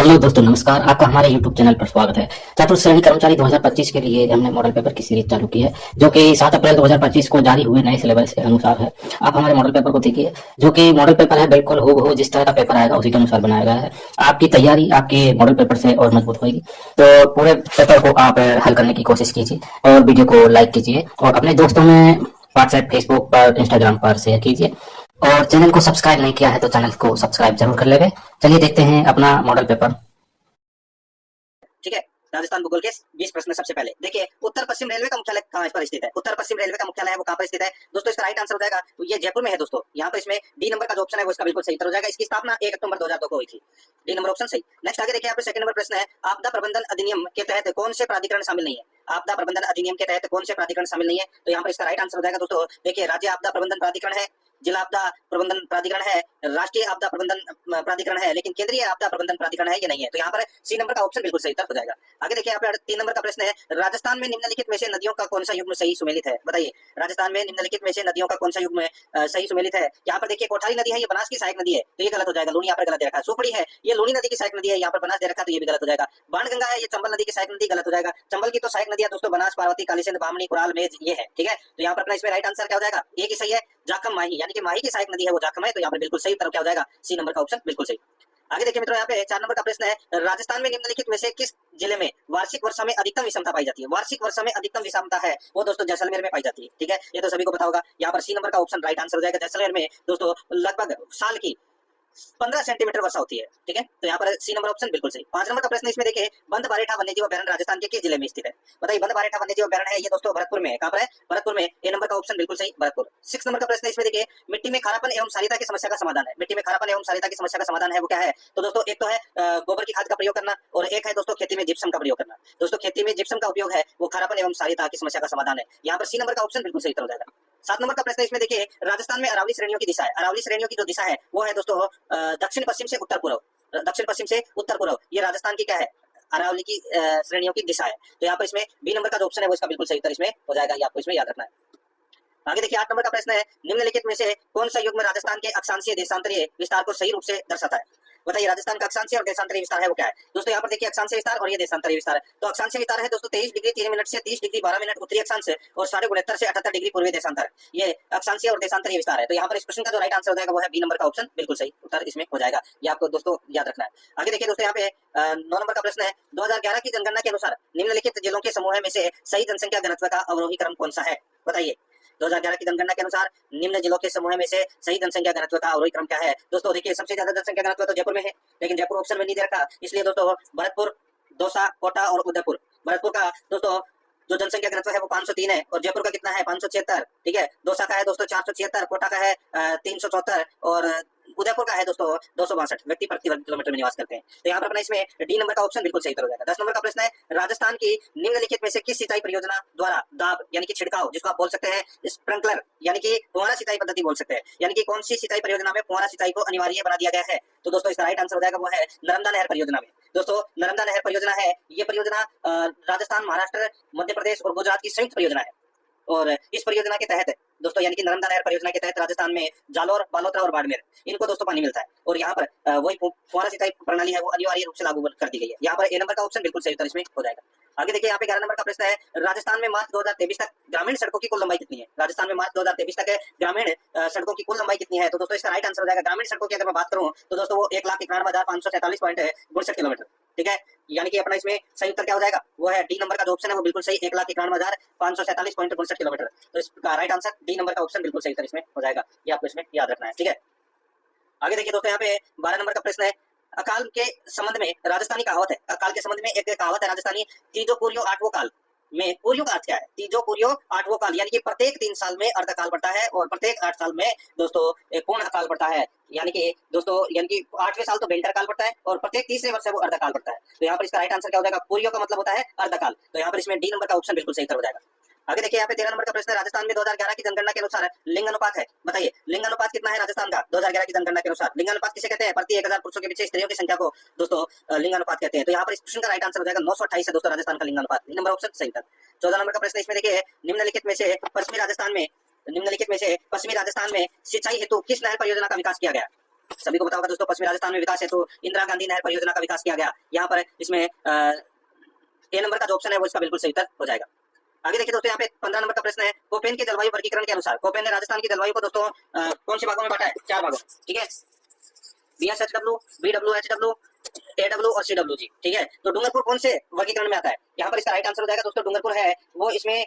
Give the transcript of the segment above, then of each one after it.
Hello दोस्तों, नमस्कार। आपका हमारे YouTube चैनल पर स्वागत है। चतुर्थ श्रेणी कर्मचारी 2025 के लिए हमने मॉडल पेपर की सीरीज चालू की है, जो कि 7 अप्रैल 2025 को जारी हुए नए सिलेबस के अनुसार है। आप हमारे मॉडल पेपर को देखिए, जो कि मॉडल पेपर है, बिल्कुल हूबहू जिस तरह का पेपर आएगा उसी के अनुसार बनाया गया है। आपकी तैयारी आपके मॉडल पेपर से और मजबूत होगी। तो पूरे पेपर को आप हल करने की कोशिश कीजिए और वीडियो को लाइक कीजिए और अपने दोस्तों में व्हाट्सएप, फेसबुक पर, इंस्टाग्राम पर शेयर कीजिए। और चैनल को सब्सक्राइब नहीं किया है तो चैनल को सब्सक्राइब जरूर कर लेंगे। चलिए देखते हैं अपना मॉडल पेपर। ठीक है। राजस्थान भूगोल के 20 प्रश्न। सबसे पहले देखिए, उत्तर पश्चिम रेलवे का मुख्यालय कहां पर स्थित है? उत्तर पश्चिम रेलवे का मुख्यालय है वो कहां पर स्थित है दोस्तों? इसका राइट आंसर हो जाएगा, तो ये जयपुर में है दोस्तों। यहाँ पर इसमें डी नंबर का जो ऑप्शन है वो इसका बिल्कुल सही उत्तर हो जाएगा। इसकी स्थापना 1 अक्टूबर 2002 को हुई थी। डी नंबर ऑप्शन सही। नेक्स्ट आगे देखिए, यहाँ पे सेकंड नंबर प्रश्न है, आपदा प्रबंधन अधिनियम के तहत कौन से प्राधिकरण शामिल नहीं है? आपदा प्रबंधन अधिनियम के तहत कौन से प्राधिकरण शामिल नहीं है? तो यहाँ पर इसका राइट आंसर हो जाएगा दोस्तों, देखिए, राज्य आपदा प्रबंधन प्राधिकरण है, जिला आपदा प्रबंधन प्राधिकरण है, राष्ट्रीय आपदा प्रबंधन प्राधिकरण है, लेकिन केंद्रीय आपदा प्रबंधन प्राधिकरण है ये नहीं है। तो यहाँ पर सी नंबर का ऑप्शन बिल्कुल सही उत्तर हो जाएगा। आगे देखिए, यहाँ पे 3 नंबर का प्रश्न है, राजस्थान में निम्नलिखित में से नदियों का कौन सा युग्म सही सुमेलित है? बताइए, राजस्थान में निम्नलिखित में से नदियों का कौन सा युग्म सही सुमेलित है? यहाँ पर देखिए, कोठारी नदी है, ये बनास की सहायक नदी है, तो ये गलत हो जाएगा। लूनी यहाँ पर गलत दे रखा है। सुपड़ी है, ये लूनी नदी की सहायक नदी है, यहाँ पर बनास दे रखा, तो ये भी गलत हो जाएगा। बाणगंगा है, ये चंबल नदी की सहायक नदी, गलत हो जाएगा। चंबल की तो सहायक नदियां दोस्तों बनास, पार्वती, कालीसिंध, बामनी, कुराल, मेज ये है। ठीक है, तो यहाँ पर अपना इसमें राइट आंसर क्या हो जाएगा? एक ही सही है, जाखम माही, यानी कि माही की सहायक नदी है वो जाखम है, तो यहाँ पर बिल्कुल सही उत्तर क्या हो जाएगा? सी नंबर का ऑप्शन बिल्कुल सही। आगे देखिए मित्रों, यहाँ पे 4 नंबर का प्रश्न है, राजस्थान में निम्नलिखित में से किस जिले में वार्षिक वर्षा में अधिकतम विषमता पाई जाती है? वार्षिक वर्षा में अधिकतम विषमता है वो दोस्तों जैसलमेर में पाई जाती है। ठीक है, ये तो सभी को पता होगा। यहाँ पर सी नंबर का ऑप्शन राइट आंसर हो जाएगा। जैसलमेर में दोस्तों लगभग साल की 15 सेंटीमीटर वर्षा होती है। ठीक है, तो यहाँ पर सी नंबर ऑप्शन बिल्कुल सही। 5 नंबर का प्रश्न इसमें देखिए, बंद बारेठा वन्यजीव अभयारण्य राजस्थान के किस जिले में स्थित है? बताइए, बंद बारेठा वन्यजीव अभयारण्य है ये दोस्तों भरतपुर में है। कहाँ पर है? भरतपुर में। ए नंबर का ऑप्शन बिल्कुल सही, भरतपुर। 6 नंबर का प्रश्न इसमें देखिए, मिट्टी में खारापन एवं सारिता की समस्या का समाधान है। मिट्टी में खारापन एवं सारिता की समस्या का समाधान है वो क्या है? तो दोस्तों एक तो है गोबर की खाद का प्रयोग करना, और एक है दोस्तों खेती में जिप्सम का प्रयोग करना। दोस्तों खेती में जिप्सम का उपयोग है वो खारापन एवं सारिता की समस्या का समाधान है। यहाँ पर सी नंबर का ऑप्शन बिल्कुल सही उत्तर हो जाएगा। 7 नंबर का प्रश्न इसमें देखिए, राजस्थान में अरावली श्रेणियों की दिशा है। अरावली श्रेणियों की जो दिशा है वो है दोस्तों दक्षिण पश्चिम से उत्तर पूर्व। दक्षिण पश्चिम से उत्तर पूर्व, ये राजस्थान की क्या है? अरावली की श्रेणियों की दिशा है। तो यहाँ पर इसमें बी नंबर का जो ऑप्शन है वो इसका बिल्कुल सही उत्तर इसमें हो जाएगा। ये आपको इसमें याद रखना है। आगे देखिए, 8 नंबर का प्रश्न है, निम्नलिखित में से कौन सा युग्म राजस्थान के अक्षांशीय देशांतरीय विस्तार को सही रूप से दर्शाता है? बताइए, राजस्थान का अक्षांशीय और देशांतरीय विस्तार है वो क्या है? दोस्तों यहाँ पर देखिए, अक्षांशीय विस्तार और ये देशांतरीय विस्तार है। तो अक्षांशीय विस्तार है दोस्तों 23 डिग्री 3 मिनट से 30 डिग्री 12 मिनट उत्तरी अक्षांश और 69.5 से 78 डिग्री पूर्वी देशांतर। ये अक्षांशीय और देशांतरीय विस्तार है। तो यहाँ पर इस प्रश्न का जो राइट आंसर हो जाएगा वो है बी नंबर का ऑप्शन बिल्कुल सही उत्तर इसमें हो जाएगा। ये आपको दोस्तों याद रखना है। आगे देखिए दोस्तों, यहाँ पे 9 नंबर का प्रश्न है, 2011 की जनगणना के अनुसार निम्नलिखित जिलों के समूह में से सही जनसंख्या घनत्व का अवरोही क्रम कौन सा है? बताइए, 2011 की जनगणना के अनुसार निम्न जिलों के समूह में से सही जनसंख्या घनत्व का अवरोही क्रम क्या है? दोस्तों देखिए, सबसे ज्यादा जनसंख्या घनत्व तो जयपुर में है, लेकिन जयपुर ऑप्शन में नहीं दे रखा, इसलिए दोस्तों भरतपुर, दौसा, कोटा और उदयपुर। भरतपुर का दोस्तों जो जनसंख्या घनत्व है वो 503 है, और जयपुर का कितना है? 576। ठीक है, दौसा का है दोस्तों 476, कोटा का है 374 और उदयपुर का है दोस्तों 262 व्यक्ति प्रति वर्ग किलोमीटर में निवास करते हैं। तो यहाँ पर अपना इसमें डी नंबर का ऑप्शन बिल्कुल सही हो जाएगा। 10 नंबर का प्रश्न है, राजस्थान की निम्नलिखित में से किस सिंचाई परियोजना द्वारा दाब यानी कि छिड़काव, जिसको आप बोल सकते हैं स्प्रिंकलर यानी कि फुहारा सिंचाई पद्धति बोल सकते हैं, यानी कि कौन सी सिंचाई परियोजना में फुहारा सिंचाई को अनिवार्य बना दिया गया है? तो दोस्तों इसका राइट आंसर हो जाएगा वो है नर्मदा नहर परियोजना में। दोस्तों नर्मदा नहर परियोजना है, ये परियोजना राजस्थान, महाराष्ट्र, मध्य प्रदेश और गुजरात की संयुक्त परियोजना है। और इस परियोजना के तहत दोस्तों, यानी कि नर्मदा नहर परियोजना के तहत राजस्थान में जालोर, बालोतरा और बाड़मेर इनको दोस्तों पानी मिलता है, और यहाँ पर वही फुहारा सिंचाई प्रणाली है वो अनिवार्य रूप से लागू कर दी गई है। यहाँ पर ए नंबर का ऑप्शन बिल्कुल सही उत्तर इसमें हो जाएगा। आगे देखिए, यहाँ पे 11 नंबर का प्रश्न है, राजस्थान में मार्च 2023 तक ग्रामीण सड़कों की कुल लंबाई कितनी है? राजस्थान में मार्च 2023 तक ग्रामीण सड़कों की कुल लंबाई कितनी है? तो दोस्तों इसका राइट आंसर हो जाएगा, ग्रामीण सड़कों की अगर मैं बात करूं तो दोस्तों वो 1,91,547.62 किलोमीटर। ठीक है, यानी कि अपना इसमें सही उत्तर क्या हो जाएगा? वो है डी नंबर का जो ऑप्शन है वो बिल्कुल सही, 1,91,547.62 किलोमीटर। तो इसका राइट आंसर डी नंबर का ऑप्शन बिल्कुल सही उत्तर इसमें हो जाएगा। ये आपको इसमें याद रखना है। ठीक है, आगे देखिए दोस्तों, यहाँ पे 12 नंबर का प्रश्न है, अकाल के संबंध में राजस्थानी कहावत है। अकाल के संबंध में एक कहावत है राजस्थानी, तीजो पूर्यो आठवो काल में पूर्यो का अर्थ क्या है? तीजो पूर्यो आठवो काल, यानी कि प्रत्येक 3 साल में अर्धकाल पड़ता है और प्रत्येक 8 साल में दोस्तों एक पूर्ण अकाल पड़ता है। यानी कि दोस्तों, यानी कि 8वें साल तो बेंटर काल पड़ता है और प्रत्येक तीसरे वर्ष है वो अर्धकाल पड़ता है। तो यहाँ पर इसका राइट आंसर क्या हो जाएगा? पूर्यो का मतलब होता है अर्धकाल। तो यहाँ पर इसमें डी नंबर का ऑप्शन बिल्कुल सही उत्तर हो जाएगा। आगे देखिए, यहाँ पे 13 नंबर का प्रश्न है, राजस्थान में 2011 की जनगणना के अनुसार लिंग अनुपात है। बताइए, लिंग अनुपात कितना है राजस्थान का 2011 की जनगणना के अनुसार? लिंग अनुपात किसे कहते हैं? प्रति 1000 पुरुषों के पीछे स्त्रियों की संख्या को दोस्तों लिंग अनुपात कहते हैं। तो यहाँ पर इस प्रश्न का राइट आंसर हो जाएगा 928 है दोस्तों राजस्थान का लिंग अनुपात। नंबर ऑप्शन सही था। 14 नंबर का प्रश्न इसमें देखिए, निम्नलिखित में से पश्चिमी राजस्थान में सिंचाई हेतु किस नहर परियोजना का विकास किया गया? सभी को पता होगा दोस्तों, पश्चिमी राजस्थान में विकास है तो इंदिरा गांधी नहर परियोजना का विकास किया गया। यहाँ पर इसमें ए नंबर का जो ऑप्शन है वो इसका बिल्कुल सही उत्तर हो जाएगा। आगे देखिए दोस्तों, यहाँ पे 15 नंबर का प्रश्न है, कोपेन के जलवायु वर्गीकरण के अनुसार कोपेन ने राजस्थान की जलवायु को दोस्तों कौन से भागों में बांटा है? 4 भागों, ठीक है, BSHW, BWHW, AW और CWG, ठीक है। तो डूंगरपुर कौन से वर्गीकरण में आता है? यहाँ पर इसका राइट आंसर हो जाएगा दोस्तों, डूंगरपुर है वो इसमें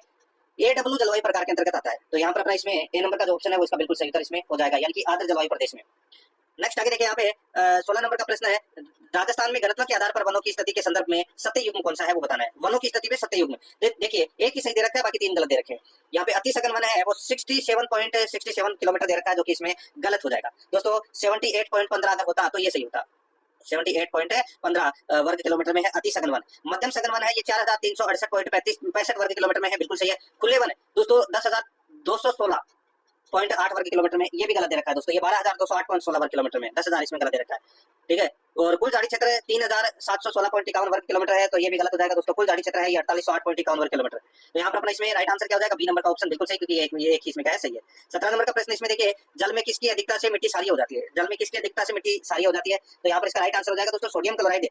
AW जलवायु प्रकार के अंतर्गत आता है। तो यहाँ पर अपना इसमें ए नंबर का जो ऑप्शन है वो इसका बिल्कुल सही उत्तर इसमें हो जाएगा, यानी कि आर्द्र जलवायु प्रदेश में। नेक्स्ट आगे देखिए, यहाँ पे 16 नंबर का प्रश्न है, राजस्थान में घनत्व के आधार पर वनों की स्थिति के संदर्भ में सत्य युग्म कौन सा है वो बताना है। वनों की स्थिति में सत्य युग्म देखिए, एक ही सही दे रखा है, बाकी 3 गलत दे रखे हैं। यहाँ पे अति सघन वन है वो 67.67 किलोमीटर दे रखा है, जो कि इसमें गलत हो जाएगा दोस्तों। 78.15 अगर होता तो ये सही होता। 78.15 वर्ग किलोमीटर में है अति सघन वन। मध्यम सघन वन है ये 4368.65 वर्ग किलोमीटर में है, बिल्कुल सही है। खुले वन है दोस्तों 10,216.8 वर्ग किलोमीटर में, ये भी गलत दे रखा है दोस्तों। ये 12,208.16 वर्ग किलोमीटर में, 10,000 इसमें गलत दे रखा है, ठीक है। और कुल झाड़ी क्षेत्र 3,716.51 वर्ग किलोमीटर है, तो ये भी गलत हो जाएगा दोस्तों। कुल झाड़ी क्षेत्र है ये 4808.51 वर्ग किलोमीटर। तो यहाँ पर अपना इसमें राइट आंसर क्या हो जाएगा? बी नंबर का ऑप्शन बिल्कुल सही, क्योंकि ये एक ही इसमें क्या है, सही है। 17 नंबर का प्रश्न इसमें देखिए, जल में किसकी अधिकता से मिट्टी सारी हो जाती है? जल में किसकी अधिकता से मिट्टी सारी हो जाती है? तो यहाँ पर इसका राइट आंसर हो जाएगा दोस्तों, सोडियम क्लोराइड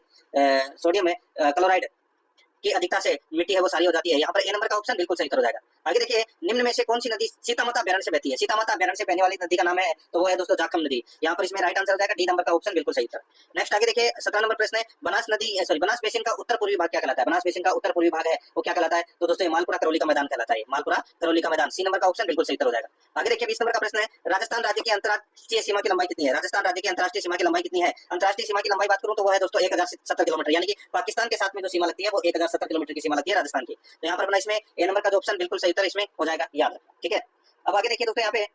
की अधिकता से मिट्टी है वो सारी हो जाती है। यहाँ पर ए नंबर का ऑप्शन बिल्कुल सही उत्तर हो जाएगा। आगे देखिए, निम्न में से कौन सी नदी सीतामाता अभ्यारण्य से बहती है? सीतामाता अभ्यारण्य से बहने वाली नदी का नाम है तो वो है दोस्तों जाखम नदी। यहाँ पर इसमें राइट आंसर हो जाएगा डी नंबर का ऑप्शन बिल्कुल सही उत्तर। नेक्स्ट आगे देखिए, 17 नंबर प्रश्न है, बनास बेसिन का उत्तर पूर्वी भाग क्या कहलाता है? बनास बेसिन का उत्तर पूर्वी भाग है वो क्या कहलाता है? तो दोस्तों मालपुरा करौली का मैदान कहलाता है। मालपुरा करौली का मैदान, सी नंबर का ऑप्शन बिल्कुल सही उत्तर हो जाएगा। आगे देखिए, 20 नंबर का प्रश्न है, राजस्थान राज्य की अंतर्राष्ट्रीय सीमा की लंबाई कितनी है? राजस्थान राज्य की अंतर्राष्ट्रीय सीमा की लंबाई कितनी है? अंतर्राष्ट्रीय सीमा की लंबाई बात करूं तो वो है दोस्तों 1070 किलोमीटर, यानी कि पाकिस्तान के साथ में जो सीमा लगती है वो 1070 किलोमीटर की सीमा लगती है राजस्थान की। तो यहाँ पर अपना इसमें ए नंबर का जो ऑप्शन बिल्कुल सही उत्तर इसमें हो जाएगा, याद रखना, ठीक है। अब आगे देखिए दोस्तों, यहाँ पे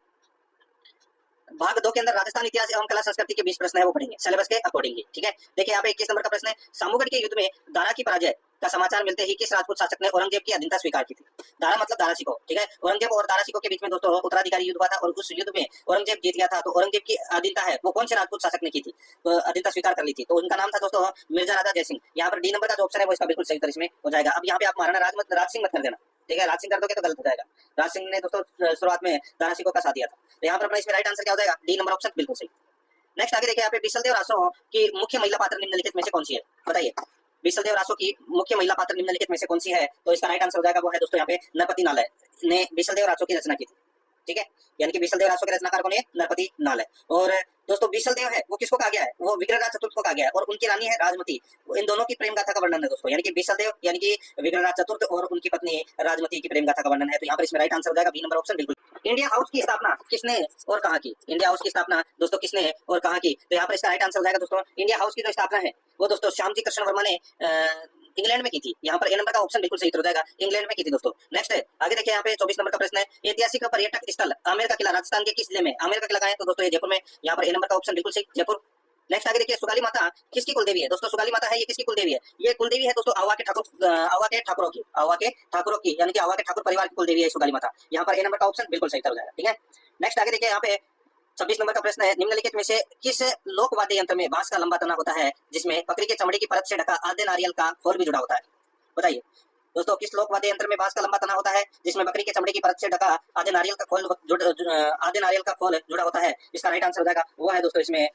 भाग 2 के अंदर राजस्थान इतिहास एवं कला संस्कृति के 20 प्रश्न है वो पढ़ेंगे सिलेबस के अकॉर्डिंगली, ठीक है। देखिए यहाँ पे 21 नंबर का प्रश्न है, सामूगढ़ के युद्ध में दारा की पराजय का समाचार मिलते ही किस राजपूत शासक ने औरंगजेब की अधीनता स्वीकार की थी? दारा मतलब दारा सिको, ठीक है। औरंगजेब और दारा सिको के बीच में दोस्तों उत्तराधिकारी युद्ध हुआ था और उस युद्ध में औरंगजेब जीत गया था। तो औरंगजेब की अधीनता है वो कौन से राजपूत शासक ने की थी? तो अधीनता स्वीकार कर ली थी, तो उनका नाम था दोस्तों मिर्जा राजा जयसिंह। यहाँ पर डी नंबर का जो ऑप्शन है वो इसका बिल्कुल सही उत्तर इसमें हो जाएगा। अब यहाँ पे आप महाराणा राज सिंह मत कर देना, ठीक है। राज सिंह कर दोगे तो गलत हो जाएगा। राज सिंह ने दोस्तों शुरुआत में दारा सिको का साथ दिया था। तो यहाँ पर अपना इसमें राइट आंसर क्या हो जाएगा? डी नंबर ऑप्शन बिल्कुल सही। नेक्स्ट आगे देखिए, यहाँ पे बिसलदेव रासो की मुख्य महिला पात्र निम्नलिखित में से कौन सी है? बताइए, बिसलदेव रासो की मुख्य महिला पात्र निम्नलिखित में से कौन सी है? तो इसका राइट आंसर हो जाएगा वो है दोस्तों यहाँ पे नरपति नाल ने बिसलदेव रासो की रचना की थी, ठीक है। यानी कि बिसलदेव रासो के रचनाकार कौन है? नरपति नाल है। और दोस्तों बिसलदेव है वो किसको कहा गया है? वो विग्रहराज चतुर्थ को कहा गया है, और उनकी रानी है राजमती। इन दोनों की प्रेम गाथा का वर्णन है दोस्तों, यानी कि बिसलदेव यानी कि विग्रहराज चतुर्थ और उनकी पत्नी राजमती की प्रेम गाथा का वर्णन है। तो यहाँ पर इसमें राइट आंसर हो जाएगा बी नंबर ऑप्शन बिल्कुल। इंडिया हाउस की स्थापना किसने और कहाँ की? इंडिया हाउस की स्थापना दोस्तों किसने और कहाँ की? तो यहाँ पर इसका राइट आंसर हो जाएगा दोस्तों, इंडिया हाउस की जो स्थापना है वो दोस्तों श्यामजी कृष्ण वर्मा ने इंग्लैंड में की थी। यहाँ पर ए नंबर का ऑप्शन बिल्कुल सही हो जाएगा, इंग्लैंड में की थी दोस्तों। नेक्स्ट है आगे देखिए, यहाँ पे 24 नंबर का प्रश्न है, ऐतिहासिक पर्यटक स्थल आमेर का किला राजस्थान के किस जिले में? आमेर का किला कहाँ है? तो दोस्तों ये जयपुर में। यहाँ पर ए नंबर का ऑप्शन बिल्कुल सही, जयपुर। नेक्स्ट आगे देखिए, सुगाली माता किसकी कुलदेवी है? दोस्तों सुगाली माता है ये किसकी कुलदेवी है? ये कुलदेवी है दोस्तों आवा के ठाकुरों की, यानी कि आवा के ठाकुर परिवार की कुलदेवी है सुगाली माता। यहाँ पर ए नंबर का ऑप्शन बिल्कुल सही हो जाएगा, ठीक है। नेक्स्ट आगे देखिए, यहाँ पे 26 नंबर का प्रश्न है, निम्नलिखित में से किस लोक वाद्य यंत्र में बांस का लंबा तना होता है जिसमें बकरी के चमड़े की परत से ढका आधे नारियल का खोल भी जुड़ा होता है? बताइए दोस्तों, किस लोक वाद्य यंत्र में बांस का लंबा तना होता है जिसमें बकरी के चमड़े की परत से ढका आधे नारियल का खोल जुड़ा होता है? इसका राइट आंसर हो जाएगा वो है दोस्तों इसमें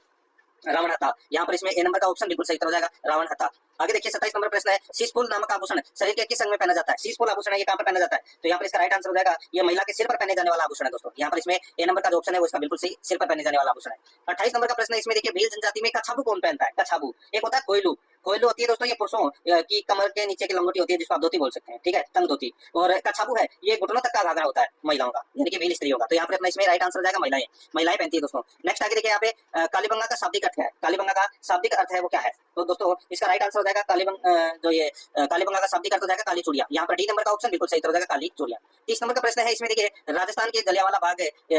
रावण हत्था। यहाँ पर इसमें ए नंबर का ऑप्शन बिल्कुल सही हो जाएगा, रावण हत्था। आगे देखिए 27 नंबर प्रश्न है, शीशफूल नामक आभूषण शरीर के किस अंग में पहना जाता है? शीशफूल आभूषण है ये कहाँ पर पहना जाता है? तो यहाँ पर इसका राइट आंसर हो जाएगा ये महिला के सिर पर पहने जाने वाला आभूषण है दोस्तों। यहाँ पर इसमें ए नंबर का जो ऑप्शन है वो इसका बिल्कुल सही, सिर पर पहने जाने वाला आभूषण है। 28 नंबर का प्रश्न है, इसमें देखिए भील जनजाति में कछाबू कौन पहनता है? कछाबू एक होता है कोयलू। कोयलू होती है दोस्तों ये पुरुषों की कमर के नीचे की लंगोटी होती है जिसको आप धोती बोल सकते हैं, ठीक है, तंग धोती। और कछाबू है ये घुटनों तक का घाघरा होता है महिलाओं का, यानी कि भील स्त्रियों का। तो यहाँ पर अपना इसमें राइट आंसर हो जाएगा महिलाएं पहनती है दोस्तों। नेक्स्ट आगे देखिए, यहाँ पे कालीबंगा का शाब्दिक अर्थ है, कालीबंगा का शाब्दिक अर्थ है वो क्या है? तो दोस्तों इसका राइट आंसर हो जाएगा कालीबंगा का शाब्दिक अर्थ हो जाएगा काली चूड़ियां। यहाँ पर डी नंबर का ऑप्शन बिल्कुल सही हो जाएगा, काली चूड़ियां। 30 नंबर का प्रश्न है, इसमें देखिए राजस्थान के जलियांवाला बाग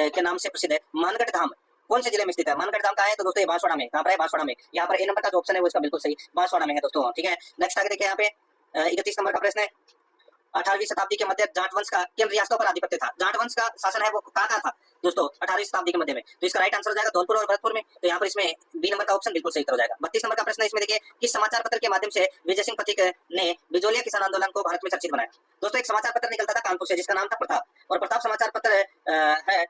के नाम से प्रसिद्ध है मानगढ़ धाम कौन से जिले में स्थित है? मानगढ़ धाम कहाँ है? तो दोस्तों ये बांसवाड़ा में। कहाँ पर है? बांसवाड़ा में। यहाँ पर ए नंबर का जो ऑप्शन है वो इसका बिल्कुल सही बांसवाड़ा में है दोस्तों, ठीक है। नेक्स्ट आगे देखिए, यहाँ पे 31 नंबर का प्रश्न है, 18वीं शताब्दी के मध्य जाट वंश का किन रियासतों पर आधिपत्य था? जाट वंश का शासन है वो कहाँ था दोस्तों 18वीं शताब्दी के मध्य में? तो इसका राइट आंसर हो जाएगा धौलपुर और भरतपुर में। तो यहाँ पर इसमें बी नंबर का ऑप्शन बिल्कुल सही हो जाएगा। 32 नंबर का प्रश्न है, इसमें देखिए किस समाचार पत्र के माध्यम से विजय सिंह पथिक ने बिजोलिया किसान आंदोलन को भारत में चर्चित बनाया? दोस्तों एक समाचार पत्र निकलता था कानपुर से जिसका नाम था प्रताप, और प्रताप समाचार पत्र है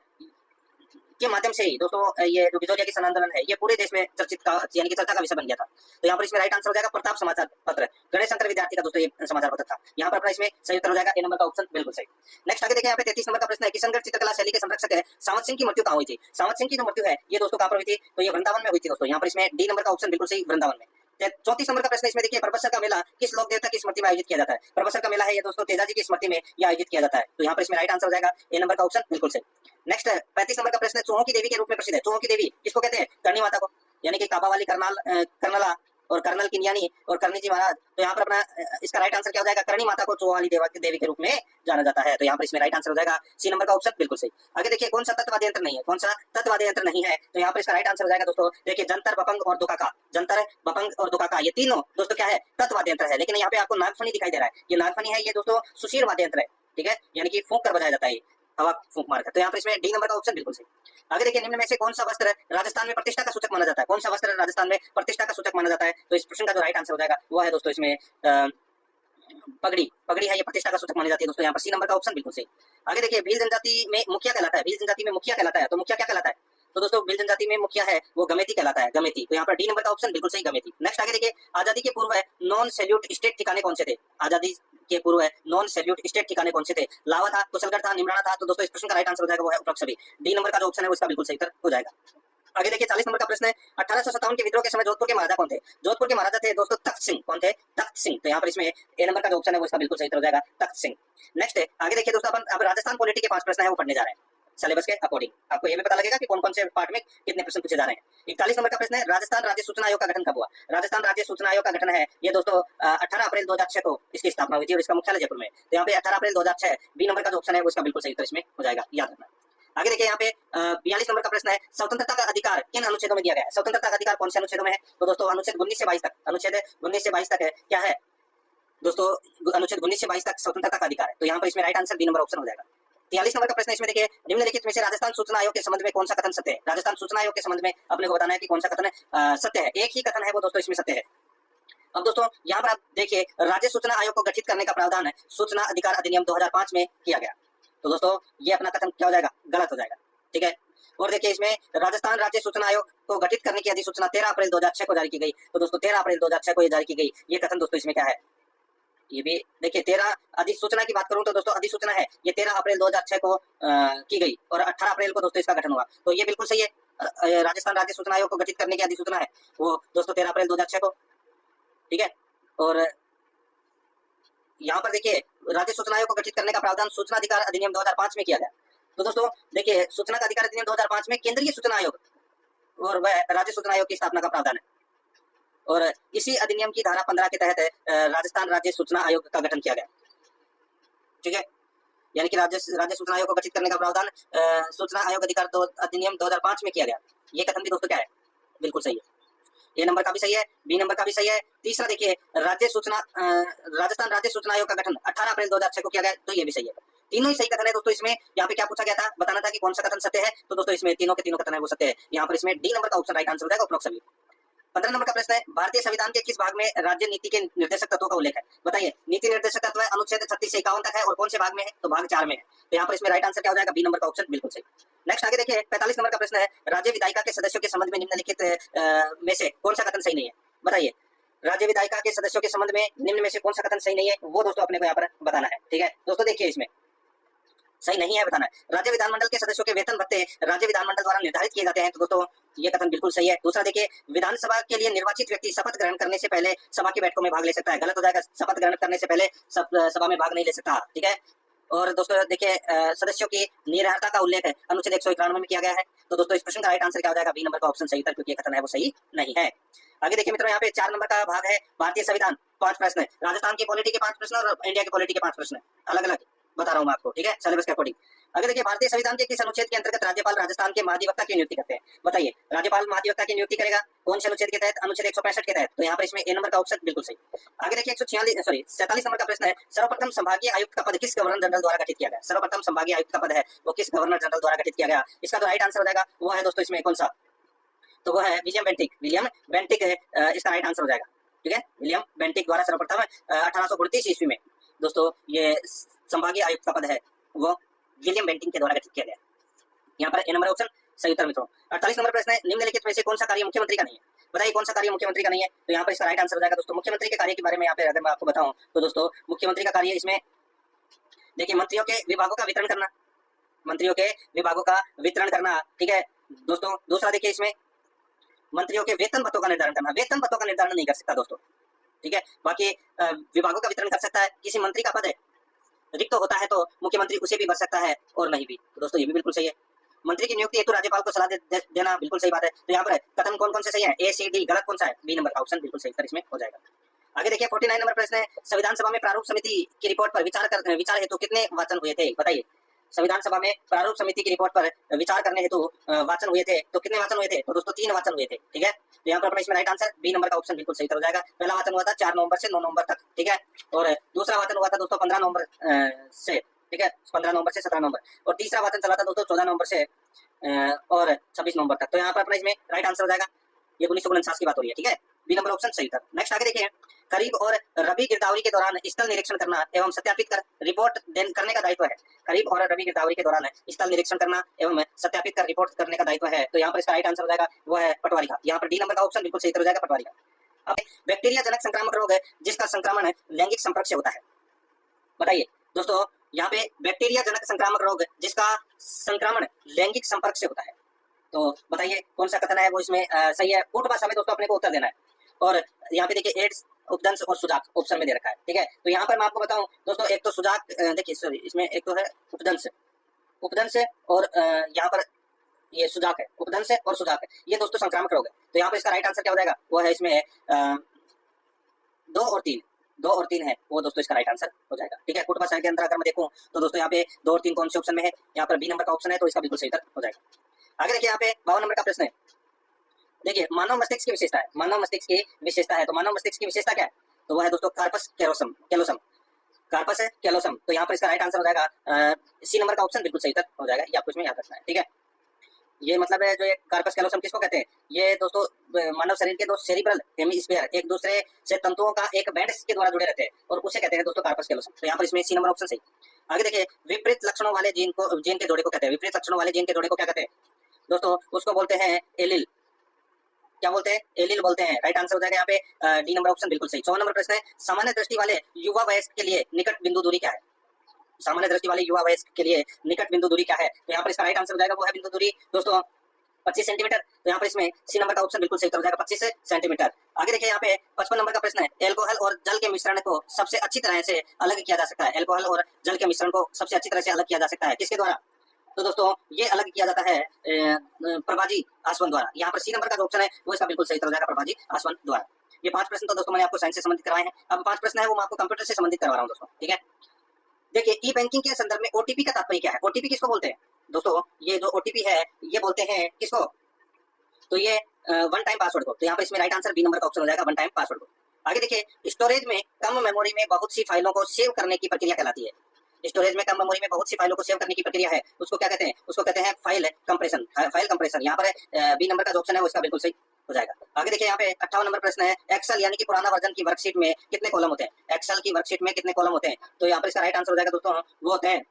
के माध्यम से ही दोस्तों ये जो बिचौलिया किसान आंदोलन है ये पूरे देश में चर्चित का यानी कि चर्चा का विषय बन गया था। तो यहाँ पर इसमें राइट आंसर हो जाएगा प्रताप समाचार पत्र, गणेश शंकर विद्यार्थी का दोस्तों ये समाचार पत्र था। यहाँ पर अपना इसमें सही उत्तर हो जाएगा ए नंबर का ऑप्शन बिल्कुल सही। नेक्स्ट आगे देखिए यहाँ पे 33 नंबर का प्रश्न है, किशनगढ़ चित्रकला शैली के संरक्षक है सावंत सिंह की मृत्यु कहाँ हुई थी? सावंत सिंह की जो मृत्यु है ये दोस्तों कहाँ पर हुई थी? तो ये वृंदावन में हुई थी दोस्तों। यहाँ पर इसमें डी नंबर का ऑप्शन बिल्कुल सही, वृंदावन में। 34 नंबर का प्रश्न इसमें देखिए, परबत्सर का मेला किस लोक देवता की स्मृति में आयोजित किया जाता है? परबत्सर का मेला है ये दोस्तों तेजाजी की स्मृति में यह आयोजित किया जाता है। तो यहाँ पर इसमें राइट आंसर हो जाएगा ए नंबर का ऑप्शन बिल्कुल सही। नेक्स्ट 35 नंबर का प्रश्न है, चूहों की देवी के रूप में प्रसिद्ध है। चूहों की देवी किसको कहते हैं? करणी माता को, यानी कि काबा वाली कर्नला और कर्नल किनियानी और करनी जी महाराज। तो यहाँ पर अपना इसका राइट आंसर क्या हो जाएगा? करणी माता को चूहों वाली देवी के रूप में जाना जाता है। तो यहाँ पर इसमें राइट आंसर हो जाएगा सी नंबर का ऑप्शन बिल्कुल सही। आगे देखिए, कौन सा तत्ववादी यंत्र नहीं है? कौन सा तत्ववादी यंत्र नहीं है? तो यहाँ पर इसका राइट आंसर हो जाएगा दोस्तों, देखिए जंतर, बपंग और दुकाका। जंतर, बपंग और दुकाका ये तीनों दोस्तों क्या है? तत्ववादी यंत्र है। लेकिन यहाँ पे आपको नागफनी दिखाई दे रहा है, ये नागफनी है, ये दोस्तों सुशील वाद्य यंत्र है, ठीक है, यानी कि फूंक कर बजाया जाता है, हवा फूंक मारकर। तो यहाँ पर इसमें डी नंबर का ऑप्शन बिल्कुल सही। आगे देखिए, निम्न में से कौन सा वस्त्र राजस्थान में प्रतिष्ठा का सूचक माना जाता है? कौन सा वस्त्र राजस्थान में प्रतिष्ठा का सूचक माना जाता है? तो इस प्रश्न का जो राइट आंसर हो जाएगा वो है दोस्तों इसमें पगड़ी। पगड़ी है ये प्रतिष्ठा का सूचक मानी जाती है दोस्तों। यहाँ पर सी नंबर का ऑप्शन बिल्कुल सही। आगे देखिए, भील जनजाति में मुखिया कहलाता है। भील जनजाति में मुखिया कहलाता है, तो मुखिया क्या कहलाता है? तो दोस्तों भील जनजाति में मुखिया है वो गमेती कहलाता है, गमेती। तो यहाँ पर डी नंबर का ऑप्शन बिल्कुल सही, गमेती। नेक्स्ट आगे देखिए, आजादी के पूर्व नॉन सैल्यूट स्टेट ठिकाने कौन से थे? आजादी के पूर्व नॉन सैल्यूट स्टेट ठिकाने कौन से थे? लावा था, कुशलगढ़ था, निमराना था। तो दोस्तों इस प्रश्न का राइट आंसर हो जाएगा वो है उपरोक्त सभी। डी नंबर का जो ऑप्शन है वो इसका बिल्कुल सही उत्तर हो जाएगा। आगे देखिए, 40 नंबर का प्रश्न है, 1857 के विद्रोह के समय जोधपुर के महाराजा कौन थे? जोधपुर के महाराजा थे दोस्तों तख्त सिंह। कौन थे? तख्त सिंह। तो यहाँ पर इसमें ए नंबर का जो ऑप्शन है वो इसका बिल्कुल सही उत्तर हो जाएगा, तख्त सिंह। नेक्स्ट है, आगे देखिए दोस्तों, अपन अब राजस्थान पॉलिटी के 5 प्रश्न है वो पढ़ने जा रहे हैं सिलेबस के अकॉर्डिंग। आपको ये भी पता लगेगा कि कौन कौन से पार्ट में कितने प्रश्न पूछे जा रहे हैं। 41 नंबर का प्रश्न है, राजस्थान राज्य सूचना आयोग का गठन कब हुआ? राजस्थान राज्य सूचना आयोग का गठन है ये दोस्तों 18 अप्रैल 2006 को इसकी स्थापना हुई थी और इसका मुख्यालय जयपुर में। तो यहाँ पे 18 अप्रैल 2006 बी नंबर का जो ऑप्शन है वो इसका बिल्कुल सही उत्तर इसमें हो जाएगा, याद रखना। आगे देखिए, यहाँ पे 42 नंबर का प्रश्न है, स्वतंत्रता का अधिकार किन अनुच्छेदों में दिया गया है? स्वतंत्रता का अधिकार कौन से अनुच्छेदों में है? तो दोस्तों अनुच्छेद 19 से 22 तक, अनुच्छेद 19 से 22 तक है, क्या है दोस्तों? अनुच्छेद 19 से 22 तक स्वतंत्रता का अधिकार है। तो यहाँ पर इसमें right answer B number option हो जाएगा। 43 नंबर का प्रश्न इसमें देखिए, निम्नलिखित में से राजस्थान सूचना आयोग के संबंध में कौन सा कथन सत्य है? राजस्थान सूचना आयोग के संबंध में अपने को बताना है कि कौन सा कथन है सत्य है। एक ही कथन है वो दोस्तों इसमें सत्य है। अब दोस्तों यहाँ पर आप देखिए, राज्य सूचना आयोग को गठित करने का प्रावधान है सूचना अधिकार अधिनियम 2005 में किया गया। तो दोस्तों ये अपना कथन क्या हो जाएगा? गलत हो जाएगा, ठीक है। और देखिए, इसमें राजस्थान राज्य सूचना आयोग को गठित करने की अधिसूचना 13 अप्रैल 2006 को जारी की गई। तो दोस्तों 13 अप्रैल 2006 को ये जारी की गई। ये कथन दोस्तों इसमें क्या है? ये भी देखिए, 13 अधिसूचना की बात करूं तो दोस्तों अधिसूचना है ये 13 अप्रैल 2006 को की गई और 18 अप्रैल को दोस्तों इसका गठन हुआ। तो ये बिल्कुल सही है। राजस्थान राज्य सूचना आयोग को गठित करने की अधिसूचना है वो दोस्तों 13 अप्रैल 2006 को, ठीक है। और यहाँ पर देखिए, राज्य सूचना आयोग को गठित करने का प्रावधान सूचना अधिकार अधिनियम 2005 में किया गया। तो दोस्तों देखिए, सूचना का अधिकार अधिनियम 2005 में केंद्रीय सूचना आयोग और वह राज्य सूचना आयोग की स्थापना का प्रावधान है और इसी अधिनियम की धारा 15 के तहत राजस्थान राज्य सूचना आयोग का गठन किया गया, ठीक है। यानी कि राज्य सूचना आयोग को गठित करने का प्रावधान सूचना आयोग अधिकार अधिनियम 2005 में किया गया। ये कथन भी दोस्तों क्या है? बिल्कुल सही है। ए नंबर का भी सही है, बी नंबर का भी सही है। तीसरा देखिए, राजस्थान राज्य सूचना आयोग का गठन 18 अप्रैल 2006 को किया गया। तो ये भी सही है। तीनों ही सही कथन है दोस्तों। इसमें यहाँ पे क्या पूछा गया था? बताना था कि कौन सा कथन सत्य है। तो दोस्तों इसमें तीनों के तीनों कथन है वो सत्य है। यहाँ पर इसमें डी नंबर का ऑप्शन राइट आंसर हो जाएगा, उपरोक्त सभी। 15 नंबर का प्रश्न है, भारतीय संविधान के किस भाग में राज्य नीति के निर्देशक तत्वों का उल्लेख है? बताइए। नीति निर्देशक तत्व है अनुच्छेद 36 से 51 तक है और कौन से भाग में है? तो भाग 4 में है। तो यहाँ पर इसमें राइट आंसर क्या हो जाएगा? बी नंबर का ऑप्शन बिल्कुल सही। नेक्स्ट आगे देखिए, 45 नंबर का प्रश्न है, राज्य विधायिका के सदस्यों के संबंध में निम्नलिखित में से कौन सा कथन सही नहीं है? बताइए। राज्य विधायिका के सदस्यों के संबंध में निम्न में से कौन सा कथन सही नहीं है वो दोस्तों अपने को यहाँ पर बताना है, ठीक है। दोस्तों देखिए, इसमें सही नहीं है बताना है। राज्य विधानमंडल के सदस्यों के वेतन भत्ते राज्य विधानमंडल द्वारा निर्धारित किए जाते हैं। तो दोस्तों ये कथन बिल्कुल सही है। दूसरा देखिए, विधानसभा के लिए निर्वाचित व्यक्ति शपथ ग्रहण करने से पहले सभा की बैठकों में भाग ले सकता है। गलत हो जाएगा, शपथ ग्रहण करने से पहले सभा में भाग नहीं ले सकता, ठीक है। और दोस्तों देखिए, सदस्यों की निरर्हता का उल्लेख है अनुच्छेद 191 में किया गया है। तो दोस्तों इस प्रश्न का राइट आंसर क्या हो जाएगा? बी नंबर का ऑप्शन सही था, क्योंकि ये कथन है वो सही नहीं है। आगे देखिए मित्रों, यहाँ पे 4 नंबर का भाग है भारतीय संविधान। 5 प्रश्न है, राजस्थान की पॉलिटी के 5 प्रश्न और इंडिया की पॉलिटी के 5 प्रश्न अलग अलग बता रहा हूँ मैं आपको, ठीक है, सिलेबस के अकॉर्डिंग। आगे देखिए, भारतीय संविधान के किस अनुच्छेद के अंतर्गत राज्यपाल राजस्थान के महाधिवक्ता की नियुक्ति करते हैं? बताइए। राज्यपाल महाधिवक्ता की नियुक्ति करेगा कौन से अनुच्छेद के तहत? अनुच्छेद 165 के तहत। तो यहाँ पर इसमें ए नंबर का ऑप्शन बिल्कुल सही। आगे देखिए, 47 नंबर का प्रश्न है, सर्वप्रथम संभागीय आयुक्त का पद किस गवर्नर जनरल द्वारा गठित किया गया? सर्वप्रथम संभागीय आयुक्त का पद है वो किस गवर्नर जनरल द्वारा गठित किया गया? इसका जो राइट आंसर हो जाएगा वो है दोस्तों इसमें कौन सा? तो वो है विलियम बेंटिक। विलियम बेंटिक इसका राइट आंसर हो जाएगा, ठीक है। विलियम बेंटिक द्वारा सर्वप्रथम 1839 ईस्वी में दोस्तों ये संभागीय आयुक्त का पद है वो विलियम बेंटिक के द्वारा गठित किया गया। यहाँ पर ए नंबर ऑप्शन सही उत्तर मित्रों। 48 नंबर प्रश्न है, निम्नलिखित में से कौन सा कार्य मुख्यमंत्री का नहीं है? बताइए कौन सा कार्य मुख्यमंत्री का नहीं है? तो यहाँ पर इसका राइट आंसर हो जाएगा दोस्तों मुख्यमंत्री के कार्य के बारे में। यहाँ पे अगर मैं आपको बताऊं तो दोस्तों मुख्यमंत्री का कार्य इसमें देखिए मंत्रियों के विभागों का वितरण करना, मंत्रियों के विभागों का वितरण करना, ठीक है दोस्तों। दूसरा देखिए इसमें मंत्रियों के वेतन भत्तों का निर्धारण करना, वेतन भत्तों का निर्धारण नहीं कर सकता दोस्तों, ठीक है। बाकी विभागों का वितरण कर सकता है। किसी मंत्री का पद है रिक्त तो होता है तो मुख्यमंत्री उसे भी भर सकता है और नहीं भी, तो दोस्तों ये भी बिल्कुल सही है। मंत्री की नियुक्ति हेतु राज्यपाल को सलाह देना बिल्कुल सही बात है। तो यहाँ पर कथन कौन कौन से सही है? ए सी डी, गलत कौन सा है? बी नंबर का ऑप्शन बिल्कुल सही उत्तर इसमें हो जाएगा। आगे देखिए 49 नंबर प्रश्न है, संविधान सभा में प्रारूप समिति की रिपोर्ट पर विचार हेतु कितने वाचन हुए थे? बताइए संविधान सभा में प्रारूप समिति की रिपोर्ट पर विचार करने हेतु वाचन हुए थे, तो कितने वाचन हुए थे? तो दोस्तों 3 वाचन हुए थे, ठीक है। तो यहाँ पर अपना इसमें राइट आंसर बी नंबर का ऑप्शन बिल्कुल सही हो जाएगा। पहला वाचन हुआ था 4 नवंबर से 9 नवंबर तक, ठीक है, और दूसरा वाचन हुआ था दोस्तों 15 नवंबर से, ठीक है, 15 नवंबर से 17 नवंबर, और तीसरा वाचन चला था दोस्तों 14 नवंबर से और 26 नवंबर तक। तो यहाँ पर अपना इसमें राइट आंसर हो जाएगा, ये 1949 की बात हो रही है, ठीक है, बी नंबर ऑप्शन सही था। नेक्स्ट आगे देखिए, खरीफ और रबी गिरदावरी के दौरान स्थल निरीक्षण करना एवं सत्यापित कर रिपोर्ट करने का दायित्व है। खरीफ और रबी गिरदावरी के दौरान स्थल निरीक्षण करना एवं सत्यापित कर रिपोर्ट करने का दायित्व है। तो यहाँ पर इसका राइट आंसर हो जाएगा वो है पटवारी का। यहाँ पर डी नंबर का ऑप्शन बिल्कुल सही हो जाएगा, पटवारी का। अब बैक्टीरिया जनक संक्रामक रोग है जिसका संक्रमण लैंगिक संपर्क से होता है। बताइए दोस्तों यहाँ पे बैक्टीरिया जनक संक्रामक रोग जिसका संक्रमण लैंगिक संपर्क से होता है, तो बताइए कौन सा कथन है वो इसमें सही है? कूट भाषा में दोस्तों अपने को उत्तर देना है। और यहाँ पे देखिए एड्स, उपदंश और सुजाक ऑप्शन में दे रखा है, ठीक है। तो यहाँ पर मैं आपको बताऊं दोस्तों, एक तो सुजाक देखिए सॉरी इसमें एक तो है उपदंश, उपदंश और यहाँ पर ये सुजाक है, उपदंश और सुजाक है, ये दोस्तों संक्रामक रोग है। तो यहाँ पर इसका राइट आंसर क्या हो जाएगा? वो है इसमें 2 और 3, 2 और 3 है वो दोस्तों इसका राइट आंसर हो जाएगा, ठीक है। कुट भाषा के अंदर अगर मैं देखूं तो दोस्तों यहाँ पे 2 और 3 कौन से ऑप्शन में है? यहाँ पर बी नंबर का ऑप्शन है, तो इसका बिल्कुल सही उत्तर हो जाएगा। आगे देखिए यहाँ पे 52 नंबर का प्रश्न है, देखिए मानव मस्तिष्क की विशेषता है, मानव मस्तिष्क की विशेषता है। तो मानव मस्तिष्क की विशेषता क्या है? तो वो है दोस्तों कार्पस कैलोसम, कैलोसम, कार्पस है कैलोसम। तो यहाँ पर इसका राइट आंसर हो जाएगा सी नंबर का ऑप्शन बिल्कुल सही उत्तर हो जाएगा। ये आपको इसमें याद रखना है, ठीक है। ये मतलब है जो ये कार्पस कैलोसम किसको कहते हैं? ये दोस्तों मानव शरीर के दो सेरिब्रल हेमिस्फीयर एक दूसरे से तंतुओं का एक बैंड के द्वारा जुड़े रहते हैं और उसे कहते हैं दोस्तों कार्पस कैलोसम। तो यहाँ पर इसमें सी नंबर ऑप्शन सही। आगे देखिए विपरीत लक्षणों वाले जीन के जोड़े को कहते हैं, विपरीत लक्षणों वाले जीन के जोड़े को क्या कहते हैं दोस्तों? उसको बोलते हैं एलिल, क्या बोलते हैं? एलिल बोलते हैं। राइट आंसर हो जाएगा यहाँ पे डी नंबर ऑप्शन बिल्कुल सही। 54 नंबर प्रश्न है, सामान्य दृष्टि वाले युवा वयस्क के लिए निकट बिंदु दूरी क्या है? सामान्य दृष्टि वाले युवा वयस्क के लिए निकट बिंदु दूरी क्या है? तो यहाँ पर इसका राइट आंसर हो जाएगा वो है बिंदु दूरी दोस्तों 25 सेंटीमीटर। तो यहाँ पर इसमें सी नंबर का ऑप्शन बिल्कुल सही हो जाएगा, 25 सेंटीमीटर। आगे देखिए यहाँ पे 55 नंबर का प्रश्न है, एल्कोहल और जल के मिश्रण को सबसे अच्छी तरह से अलग किया जा सकता है। एल्कोहल और जल के मिश्रण को सबसे अच्छी तरह से अलग किया जा सकता है किसके द्वारा? तो दोस्तों ये अलग किया जाता है प्रभाजी आसवन द्वारा। यहाँ पर सी नंबर का जो ऑप्शन है वो इसका बिल्कुल सही हो जाएगा, प्रभाजी आसवन द्वारा। ये 5 प्रश्न तो दोस्तों मैंने आपको साइंस से संबंधित करवाए हैं। अब 5 प्रश्न है वो मैं आपको कंप्यूटर से संबंधित करवा रहा हूँ दोस्तों, ठीक है। देखिए ई बैंकिंग के संदर्भ में ओटीपी का तात्पर्य क्या है? ओटीपी किसको बोलते हैं दोस्तों? ये जो ओटीपी है ये बोलते हैं किसको? तो ये वन टाइम पासवर्ड को। तो यहाँ पर इसमें राइट आंसर बी नंबर का ऑप्शन हो जाएगा, वन टाइम पासवर्ड को। आगे देखिए स्टोरेज में कम मेमोरी में बहुत सी फाइलों को सेव करने की प्रक्रिया कहलाती है। स्टोरेज में कम मेमोरी में बहुत सी फाइलों को सेव करने की प्रक्रिया है, उसको क्या कहते हैं? उसको कहते हैं फाइल कंप्रेशन, फाइल कंप्रेशन। यहाँ पर बी नंबर का जो ऑप्शन है वो इसका बिल्कुल सही हो जाएगा। आगे देखिए यहाँ पे 58 नंबर प्रश्न है, एक्सेल यानी कि पुराना वर्जन की वर्कशीट में कितने कॉलम होते हैं? एक्सेल की वर्कशीट में कितने कॉलम होते हैं? तो यहाँ पर इसका राइट आंसर हो जाएगा दोस्तों वो होते हैं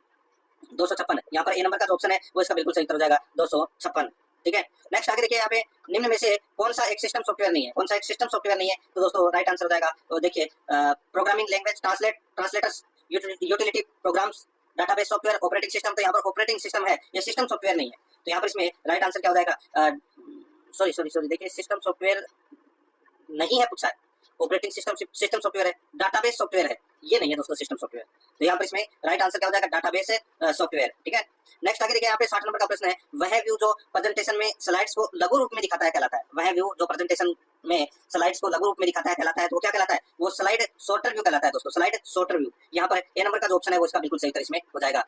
256। यहाँ पर ए नंबर का जो ऑप्शन है वो इसका बिल्कुल सही हो जाएगा 256, ठीक है। नेक्स्ट आगे देखिए यहाँ पे निम्न में से कौन सा एक सिस्टम सॉफ्टवेयर नहीं है? कौन सा एक सिस्टम सॉफ्टवेयर नहीं है? तो दोस्तों राइट आंसर हो जाएगा तो देखिए programming language, translators, utility programmes, database software, operating system. तो यहाँ पर ऑपरेटिंग सिस्टम है, ये सिस्टम सॉफ्टवेयर नहीं है। तो यहाँ पर इसमें राइट आंसर क्या हो जाएगा? सॉरी देखिए सिस्टम सॉफ्टवेयर नहीं है पूछा है, ऑपरेटिंग सिस्टम सॉफ्टवेयर है, डाटाबेस सॉफ्टवेयर है, ये नहीं है दोस्तों सिस्टम सॉफ्टवेयर। तो यहाँ पर इसमें राइट आंसर क्या हो जाएगा? डाटाबेस सॉफ्टवेयर, ठीक है। नेक्स्ट आगे देखिए यहाँ पे 60 नंबर का प्रश्न है, वह व्यू जो प्रेजेंटेशन में स्लाइड्स को लघु रूप में दिखाता है कहलाता है। वह व्यू जो प्रेजेंटेशन में स्लाइड्स को लघु रूप में दिखाता है कहलाता है, तो क्या कहलाता है? वो स्लाइड सॉर्टर व्यू कहलाता है दोस्तों, स्लाइड सॉर्टर व्यू। यहाँ पर ए नंबर का जो ऑप्शन है वो इसका बिल्कुल सही उत्तर इसमें हो जाएगा,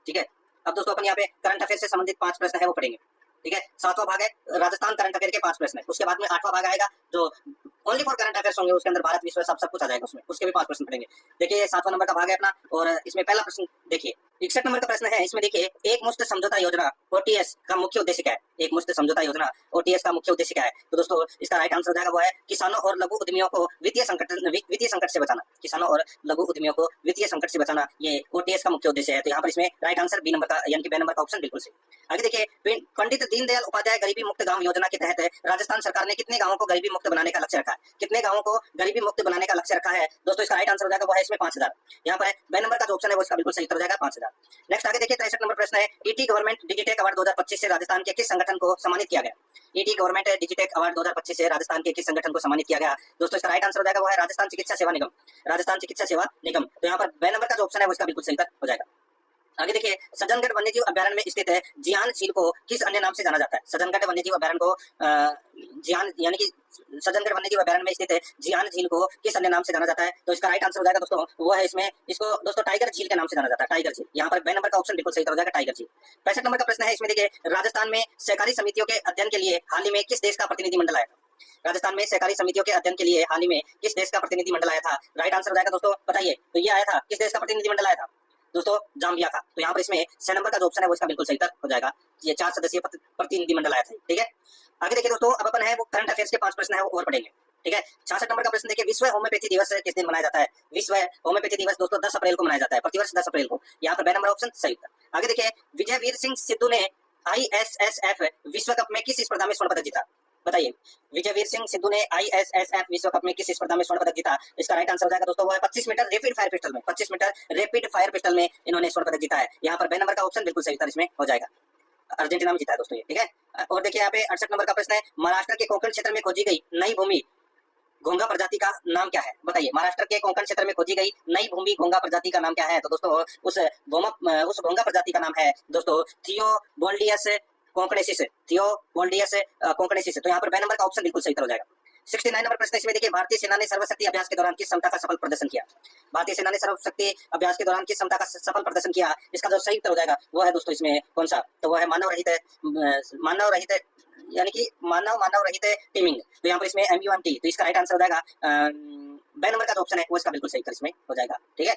ठीक है। अब दोस्तों अपन यहाँ पे करंट अफेयर से संबंधित 5 प्रश्न है वो पढ़ेंगे, ठीक है। 7वां भाग है राजस्थान करंट अफेयर के 5 प्रश्न है, उसके बाद में 8वां भाग आएगा जो ओनली फॉर करंट अफेयर्स होंगे, उसके अंदर भारत विश्व सब कुछ आ जाएगा उसमें, उसके भी 5 प्रश्न पड़ेंगे। देखिए 7वां नंबर का भाग है अपना, और इसमें पहला प्रश्न देखिए 61 नंबर का प्रश्न है। इसमें देखिए एक मुश्त समझौता योजना ओटीएस का मुख्य उद्देश्य क्या है? एक मुश्त समझौता योजना ओटीएस का मुख्य उद्देश्य क्या है? तो दोस्तों इसका राइट आंसर हो जाएगा वो है किसानों और लघु उद्यमियों को वित्तीय संकट से बचाना। किसानों और लघु उद्यमियों को वित्तीय संकट से बचाना, ये ओटीएस का मुख्य उद्देश्य है। तो यहाँ पर इसमें राइट आंसर बी नंबर का, यानी कि बी नंबर का ऑप्शन बिल्कुल सही। आगे देखिए पंडित दीनदयाल उपाध्याय गरीबी मुक्त गांव योजना के तहत राजस्थान सरकार ने कितने गांवों को गरीबी मुक्त बनाने का लक्ष्य रखा है? कितने गांवों को गरीबी मुक्त बनाने का लक्ष्य रखा है? दोस्तों इसका राइट आंसर हो जाएगा वो है इसमें 5000। यहाँ पर बी नंबर का जो ऑप्शन है वो इसका बिल्कुल सही उत्तर हो जाएगा 5000। नेक्स्ट आगे देखिए 63 नंबर प्रश्न है ईटी गवर्नमेंट डिजिटेक अवार्ड 2025 से राजस्थान के किस संगठन को सम्मानित किया गया? ईटी गवर्नमेंट डिजिटेक अवार्ड 2025 से राजस्थान के किस संगठन को सम्मानित किया गया? दोस्तों इसका राइट आंसर हो जाएगा वो है राजस्थान चिकित्सा सेवा निगम। राजस्थान चिकित्सा सेवा निगम। तो यहाँ पर बी नंबर का जो ऑप्शन है वो इसका बिल्कुल सही उत्तर हो जाएगा। आगे देखिए सज्जनगढ़ वन्यजीव अभ्यारण्य में स्थित है जियान झील को किस अन्य नाम से जाना जाता है? सज्जनगढ़ वन्यजीव अभ्यारण्य को जियान, यानी कि सज्जनगढ़ वन्यजीव अभ्यारण्य में स्थित है जियान झील को किस अन्य नाम से जाना जाता है? तो इसका राइट आंसर हो जाएगा दोस्तों वो है इसमें, इसको दोस्तों टाइगर झील के नाम से जाना जाता है, टाइगर झील। यहाँ पर बी नंबर का ऑप्शन बिल्कुल सही हो जाएगा टाइगर झील। 65 नंबर का प्रश्न है। इसमें देखिए राजस्थान में सहकारी समितियों के अध्ययन के लिए हाल ही में किस देश का प्रतिनिधिमंडल आया था? राजस्थान में सहकारी समितियों के अध्ययन के लिए हाल ही में किस देश का प्रतिनिधिमंडल आया था? राइट आंसर हो जाएगा दोस्तों, बताइए। तो ये आया था, किस देश का प्रतिनिधिमंडल आया था दोस्तों? जाम्बिया का। तो यहाँ पर इसमें 6 नंबर का जो ऑप्शन है वो इसका बिल्कुल सही उत्तर हो जाएगा। ये 4 सदस्यीय प्रतिनिधिमंडल आया था, ठीक है। आगे देखिए दोस्तों अब अपन है वो करंट अफेयर्स के 5 प्रश्न है वो और पढ़ेंगे, ठीक है। 66 नंबर का प्रश्न देखिए विश्व होम्योपैथी दिवस किस दिन मनाया जाता है? विश्व होम्योपैथी दिवस दोस्तों 10 अप्रैल को मनाया जाता है, प्रतिवर्ष 10 अप्रैल को। यहाँ पर बी नंबर ऑप्शन सही उत्तर। आगे देखिए विजय वीर सिंह सिद्धू ने ISSF विश्व कप में किस स्पर्धा में स्वर्ण पदक जीता? बताइए विजय वीर सिंह सिद्धू ने ISSF विश्व कप में किस स्पर्धा में स्वर्ण पदक जीता? इसका राइट आंसर हो जाएगा दोस्तों वो है 25 मीटर रैपिड फायर पिस्टल में। 25 मीटर रैपिड फायर पिस्टल में इन्होंने स्वर्ण पदक जीता है। यहाँ पर बी नंबर का ऑप्शन बिल्कुल सही उत्तर इसमें हो जाएगा। अर्जेंटीना में जीता है दोस्तों ये, ठीक है। और देखिए यहाँ पे 68 नंबर का प्रश्न है महाराष्ट्र के कोंकण क्षेत्र में खोजी गई नई भूमि घोंगा प्रजाति का नाम क्या है? बताइए महाराष्ट्र के कोंकण क्षेत्र में खोजी गई नई भूमि घोंगा प्रजाति का नाम क्या है? तो दोस्तों उस घोंगा प्रजाति का नाम है दोस्तों थियोबोल्डियस कोंकणेसिस। थियोबोल्डियस कोंकणेसिस। तो यहाँ पर बी नंबर का ऑप्शन बिल्कुल सही उत्तर हो जाएगा। 69 नंबर प्रश्न इसमें देखिए भारतीय सेना ने सर्वशक्ति अभ्यास के दौरान किस क्षमता का सफल प्रदर्शन किया? भारतीय सेना ने सर्वशक्ति अभ्यास के दौरान किस क्षमता का सफल प्रदर्शन किया? इसका जो सही उत्तर हो जाएगा वो है दोस्तों इसमें कौन सा? तो वो है मानव रहित यानी कि मानव रहित टीमिंग। तो यहाँ पर इसमें MUMT। तो इसका राइट आंसर हो जाएगा बी नंबर का जो ऑप्शन है वो इसका बिल्कुल सही उत्तर इसमें हो जाएगा, ठीक है।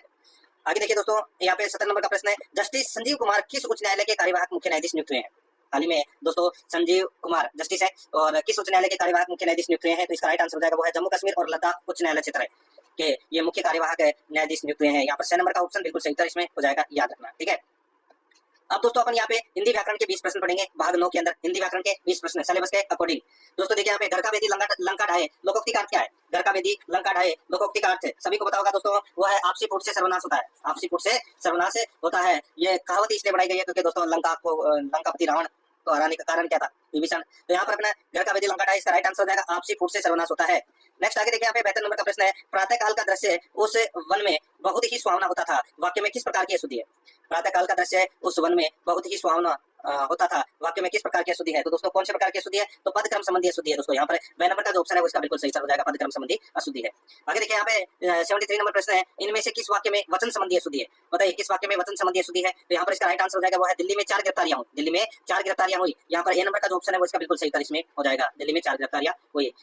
आगे देखिए दोस्तों यहाँ पे 17 नंबर का प्रश्न है जस्टिस संजीव कुमार किस उच्च न्यायालय के कार्यवाहक मुख्य न्यायाधीश नियुक्त हुए हैं? हाल ही में दोस्तों संजीव कुमार जस्टिस है और किस उच्च न्यायालय के कार्यवाहक मुख्य न्यायाधीश नियुक्त हुए हैं? तो इसका राइट आंसर हो जाएगा वो है जम्मू कश्मीर और लद्दाख उच्च न्यायालय क्षेत्र के ये मुख्य कार्यवाहक न्यायाधीश नियुक्त हुए हैं। यहाँ पर 6 नंबर का ऑप्शन बिल्कुल सही उत्तर इसमें हो जाएगा, याद रखना, ठीक है। अब दोस्तों अपन यहाँ पे हिंदी व्याकरण के 20 प्रश्न पढ़ेंगे भाग 9 के अंदर। हिंदी व्याकरण के 20 प्रश्न सिलेबस के अकॉर्डिंग। दोस्तों देखिए यहाँ पे घर का वेदी लंका ढाए लोकोक्ति का अर्थ क्या है? घर का वेदी लंका ढाए लोकोक्ति का अर्थ सभी को पता होगा दोस्तों वो है आपसी फूट से सर्वनाश होता है। आपसी फूट से सर्वनाश होता है। ये कहावत इसलिए बनाई गई है क्योंकि दोस्तों लंकापति रावण को हराने का कारण क्या था? विभीषण। तो यहाँ पर अपना घर का वेदी लंका ढाए इसका राइट आंसर हो जाएगा आपसी फूट से सर्वनाश होता है। नेक्स्ट आगे देखिए यहाँ पे 72 नंबर का प्रश्न है प्रातः काल का दृश्य उस वन में बहुत ही सुहावना होता था, वाक्य में किस प्रकार की अशुद्धि है? प्रातः काल का दृश्य उस वन में बहुत ही सुहावना होता था, वाक्य में किस प्रकार की अशुद्धि है? तो दोस्तों कौन से प्रकार की अशुद्धि है? तो पदक्रम संबंधी अशुद्धि है दोस्तों। यहाँ पर बी नंबर का जो ऑप्शन है वो इसका बिल्कुल सही हो जाएगा, पदक्रम संबंधी अशुद्धि है। आगे देखिए यहाँ पे 73 नंबर प्रश्न है इनमें से किस वाक्य में वचन संबंधी अशुद्धि है? बताइए किस वाक्य में वचन संबंधी अशुद्धि है? तो यहाँ पर इसका राइट आंसर हो जाएगा वो है दिल्ली में 4 गिरफ्तारियां हुई। दिल्ली में 4 गिरफ्तारियां हुई। यहाँ पर ए नंबर का जो ऑप्शन है वो इसका बिल्कुल सही उत्तर इसमें हो जाएगा, दिल्ली में 4 गिरफ्तारियां हुई।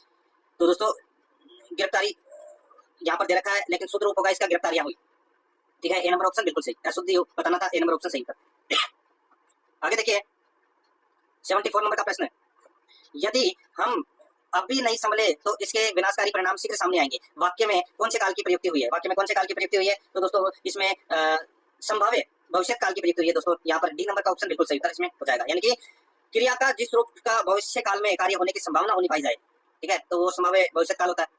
तो दोस्तों गिरफ्तारी यहाँ पर दे रखा है लेकिन शुद्ध रूप होगा इसका गिरफ्तारियां हुई, ठीक है। ए नंबर ऑप्शन बिल्कुल सही, अशुद्धि बताना था, ए नंबर ऑप्शन सही था। आगे देखिए 74 नंबर का प्रश्न है यदि हम अभी नहीं संभले तो इसके विनाशकारी परिणाम शीघ्र सामने आएंगे, वाक्य में कौन से काल की प्रयुक्ति हुई है? वाक्य में कौन से काल की प्रयुक्ति हुई है? तो दोस्तों इसमें संभाव्य भविष्य काल की प्रयुक्ति हुई है दोस्तों। यहाँ पर डी नंबर का ऑप्शन बिल्कुल सही उत्तर इसमें हो जाएगा, यानी कि क्रिया का जिस रूप का भविष्य काल में कार्य होने की संभावना होनी पाई जाए, ठीक है, तो वो संभाव्य भविष्य काल होता है।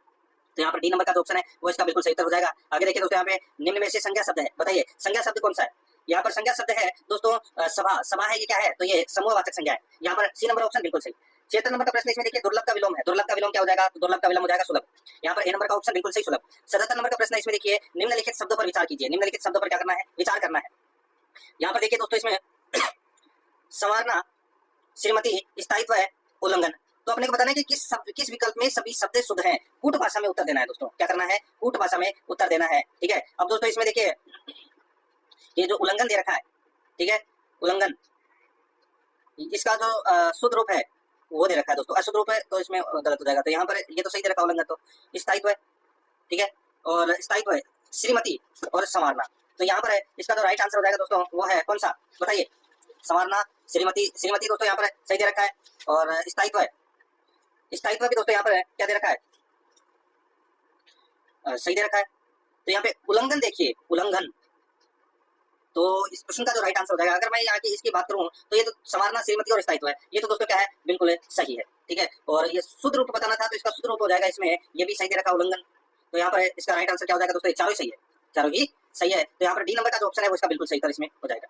तो यहाँ पर डी नंबर का जो ऑप्शन है वो इसका बिल्कुल सही उत्तर हो जाएगा। आगे देखिए दोस्तों यहाँ पे निम्न में से संज्ञा शब्द है, बताइए संज्ञा शब्द कौन सा है? यहाँ पर संज्ञा शब्द है दोस्तों सभा। सभा है ये क्या है? तो ये समूहवाचक संज्ञा है। यहाँ पर सी नंबर ऑप्शन बिल्कुल सही। 76 नंबर का प्रश्न इसमें देखिए दुर्लभ का विलोम है। दुर्लभ का विलोम क्या हो जाएगा? तो दुर्लभ का विलोम हो जाएगा सुलभ। यहाँ पर ए नंबर का ऑप्शन बिल्कुल सही सुलभ। 77 नंबर का प्रश्न इसमें देखिए निम्नलिखित शब्दों पर विचार कीजिए। निम्नलिखित शब्दों पर क्या करना है? विचार करना है। यहाँ पर देखिए दोस्तों इसमें संवारना, श्रीमती, स्थायित्व है, उल्लंघन। तो अपने को बताना है कि किस विकल्प में सभी शब्द शुद्ध हैं। कूट भाषा में उत्तर देना है दोस्तों। क्या करना है? कूट भाषा में उत्तर देना है, ठीक है। अब दोस्तों इसमें देखिए ये जो उल्लंघन दे रखा है, ठीक है, उल्लंघन, इसका जो शुद्ध रूप है वो दे रखा है दोस्तों, अशुद्ध रूप है तो इसमें गलत हो जाएगा। तो यहाँ पर ये तो सही दे रखा उल्लंघन, तो स्थायित्व है, ठीक है, और स्थायित्व है श्रीमती और संवारना। तो यहाँ पर है इसका जो राइट आंसर हो जाएगा दोस्तों वो है कौन सा, बताइए, संवारना, श्रीमती। श्रीमती दोस्तों यहाँ पर सही दे रखा है, और स्थायित्व है, स्थायित्व भी दोस्तों यहाँ पर है क्या दे रखा है, सही दे रखा है। तो यहाँ पे उल्लंघन देखिए, उल्लंघन, तो इस प्रश्न का जो राइट आंसर हो जाएगा, अगर मैं यहाँ की इसकी बात करूं तो ये तो संवारना, श्रीमती और स्थायित्व है, ये तो दोस्तों क्या है, बिल्कुल सही है, ठीक है। और ये शुद्ध रूप बताना था तो इसका शुद्ध रूप हो जाएगा इसमें, ये भी सही दे रखा उल्लंघन। तो यहाँ पर इसका राइट आंसर क्या हो जाएगा दोस्तों, चारों सही है, चारों ही सही है। तो यहाँ पर डी नंबर का जो ऑप्शन है वो इसका बिल्कुल सही उत्तर इसमें हो जाएगा।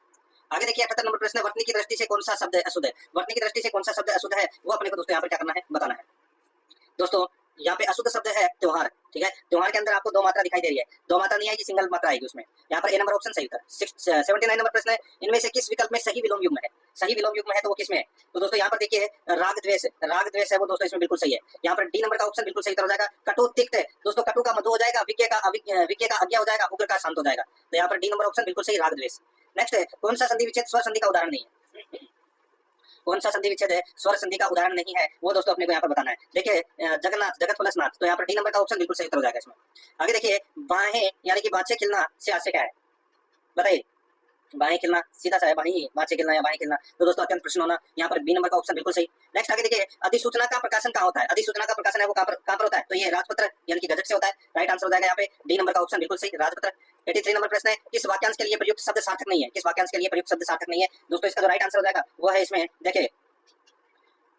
आगे देखिए 78 नंबर प्रश्न है, वर्तनी की दृष्टि से कौन सा शब्द अशुद्ध है। वर्तनी की दृष्टि से कौन सा शब्द अशुद्ध है वो अपने को दोस्तों यहाँ पर क्या करना है, बताना है। दोस्तों यहाँ पे अशुद्ध शब्द है त्योहार, ठीक है। त्योहार के अंदर आपको दो मात्रा दिखाई दे रही है, दो मात्रा नहीं आएगी, सिंगल मात्रा आएगी उसमें। यहाँ पर ए नंबर ऑप्शन सही उत्तर। 79 नंबर प्रश्न है, इनमें से किस विकल्प में सही विलोम युग्म है। सही विलोम युग्म है तो वो किसमें है, तो दोस्तों यहाँ पर देखिए राग द्वेष, राग द्वेष है वो दोस्तों इसमें बिल्कुल सही है। यहाँ पर डी नंबर का ऑप्शन बिल्कुल सही उत्तर हो जाएगा। कटु तिक्त दोस्तों, कटु का मधु हो जाएगा, विज्ञ का अज्ञा हो जाएगा, उग्र का शांत हो जाएगा। तो यहाँ पर डी नंबर ऑप्शन बिल्कुल सही, राग द्वेष। नेक्स्ट है, कौन सा संधि विच्छेद स्वर संधि का उदाहरण नहीं है। कौन सा संधि विच्छेद है स्वर संधि का उदाहरण नहीं है, वो दोस्तों अपने को यहाँ पर बताना है। देखिए जगन्नाथ, जगत प्लस नाथ, तो यहाँ पर डी नंबर का ऑप्शन बिल्कुल सही उत्तर हो जाएगा इसमें। आगे देखिए बाहें यानी कि बाछे खिलना से आशय क्या है, बताइए। बाहें खिलना, सीधा सा है, बाछे खिलना या बाहें खिलना, तो दोस्तों अत्यंत प्रश्न होना, यहाँ पर बी नंबर का ऑप्शन बिल्कुल सही। नेक्स्ट आगे देखिए अधिसूचना का प्रकाशन कहाँ होता है। अधिसूचना का प्रकाशन है वो कहाँ पर होता है, तो ये राजपत्र यानी कि गजट से होता है। राइट आंसर हो जाएगा यहाँ पे डी नंबर का ऑप्शन बिल्कुल सही, राजपत्र। 83 नंबर प्रश्न है, किस वाक्यांश के लिए प्रयुक्त शब्द सार्थक नहीं है। किस वाक्यांश के लिए प्रयुक्त शब्द सार्थक नहीं है, दोस्तों इसका जो राइट आंसर हो जाएगा वो है इसमें, देखिए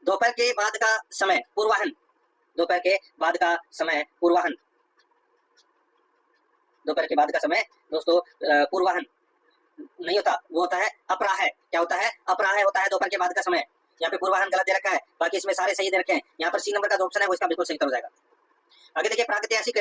दोपहर के बाद का समय पूर्वाहन, दोपहर के बाद का समय पूर्वाहन, दोपहर के बाद का समय दोस्तों पूर्वाहन नहीं होता, वो होता है अपराह। क्या होता है, अपराह होता है दोपहर के बाद का समय। यहाँ पे पूर्वाहन गलत दे रखा है, बाकी इसमें सारे सही दे रखे हैं। यहाँ पर सी नंबर का जो ऑप्शन है वो इसका बिल्कुल सही उत्तर हो जाएगा। आगे देखिए प्रागैतिहासिक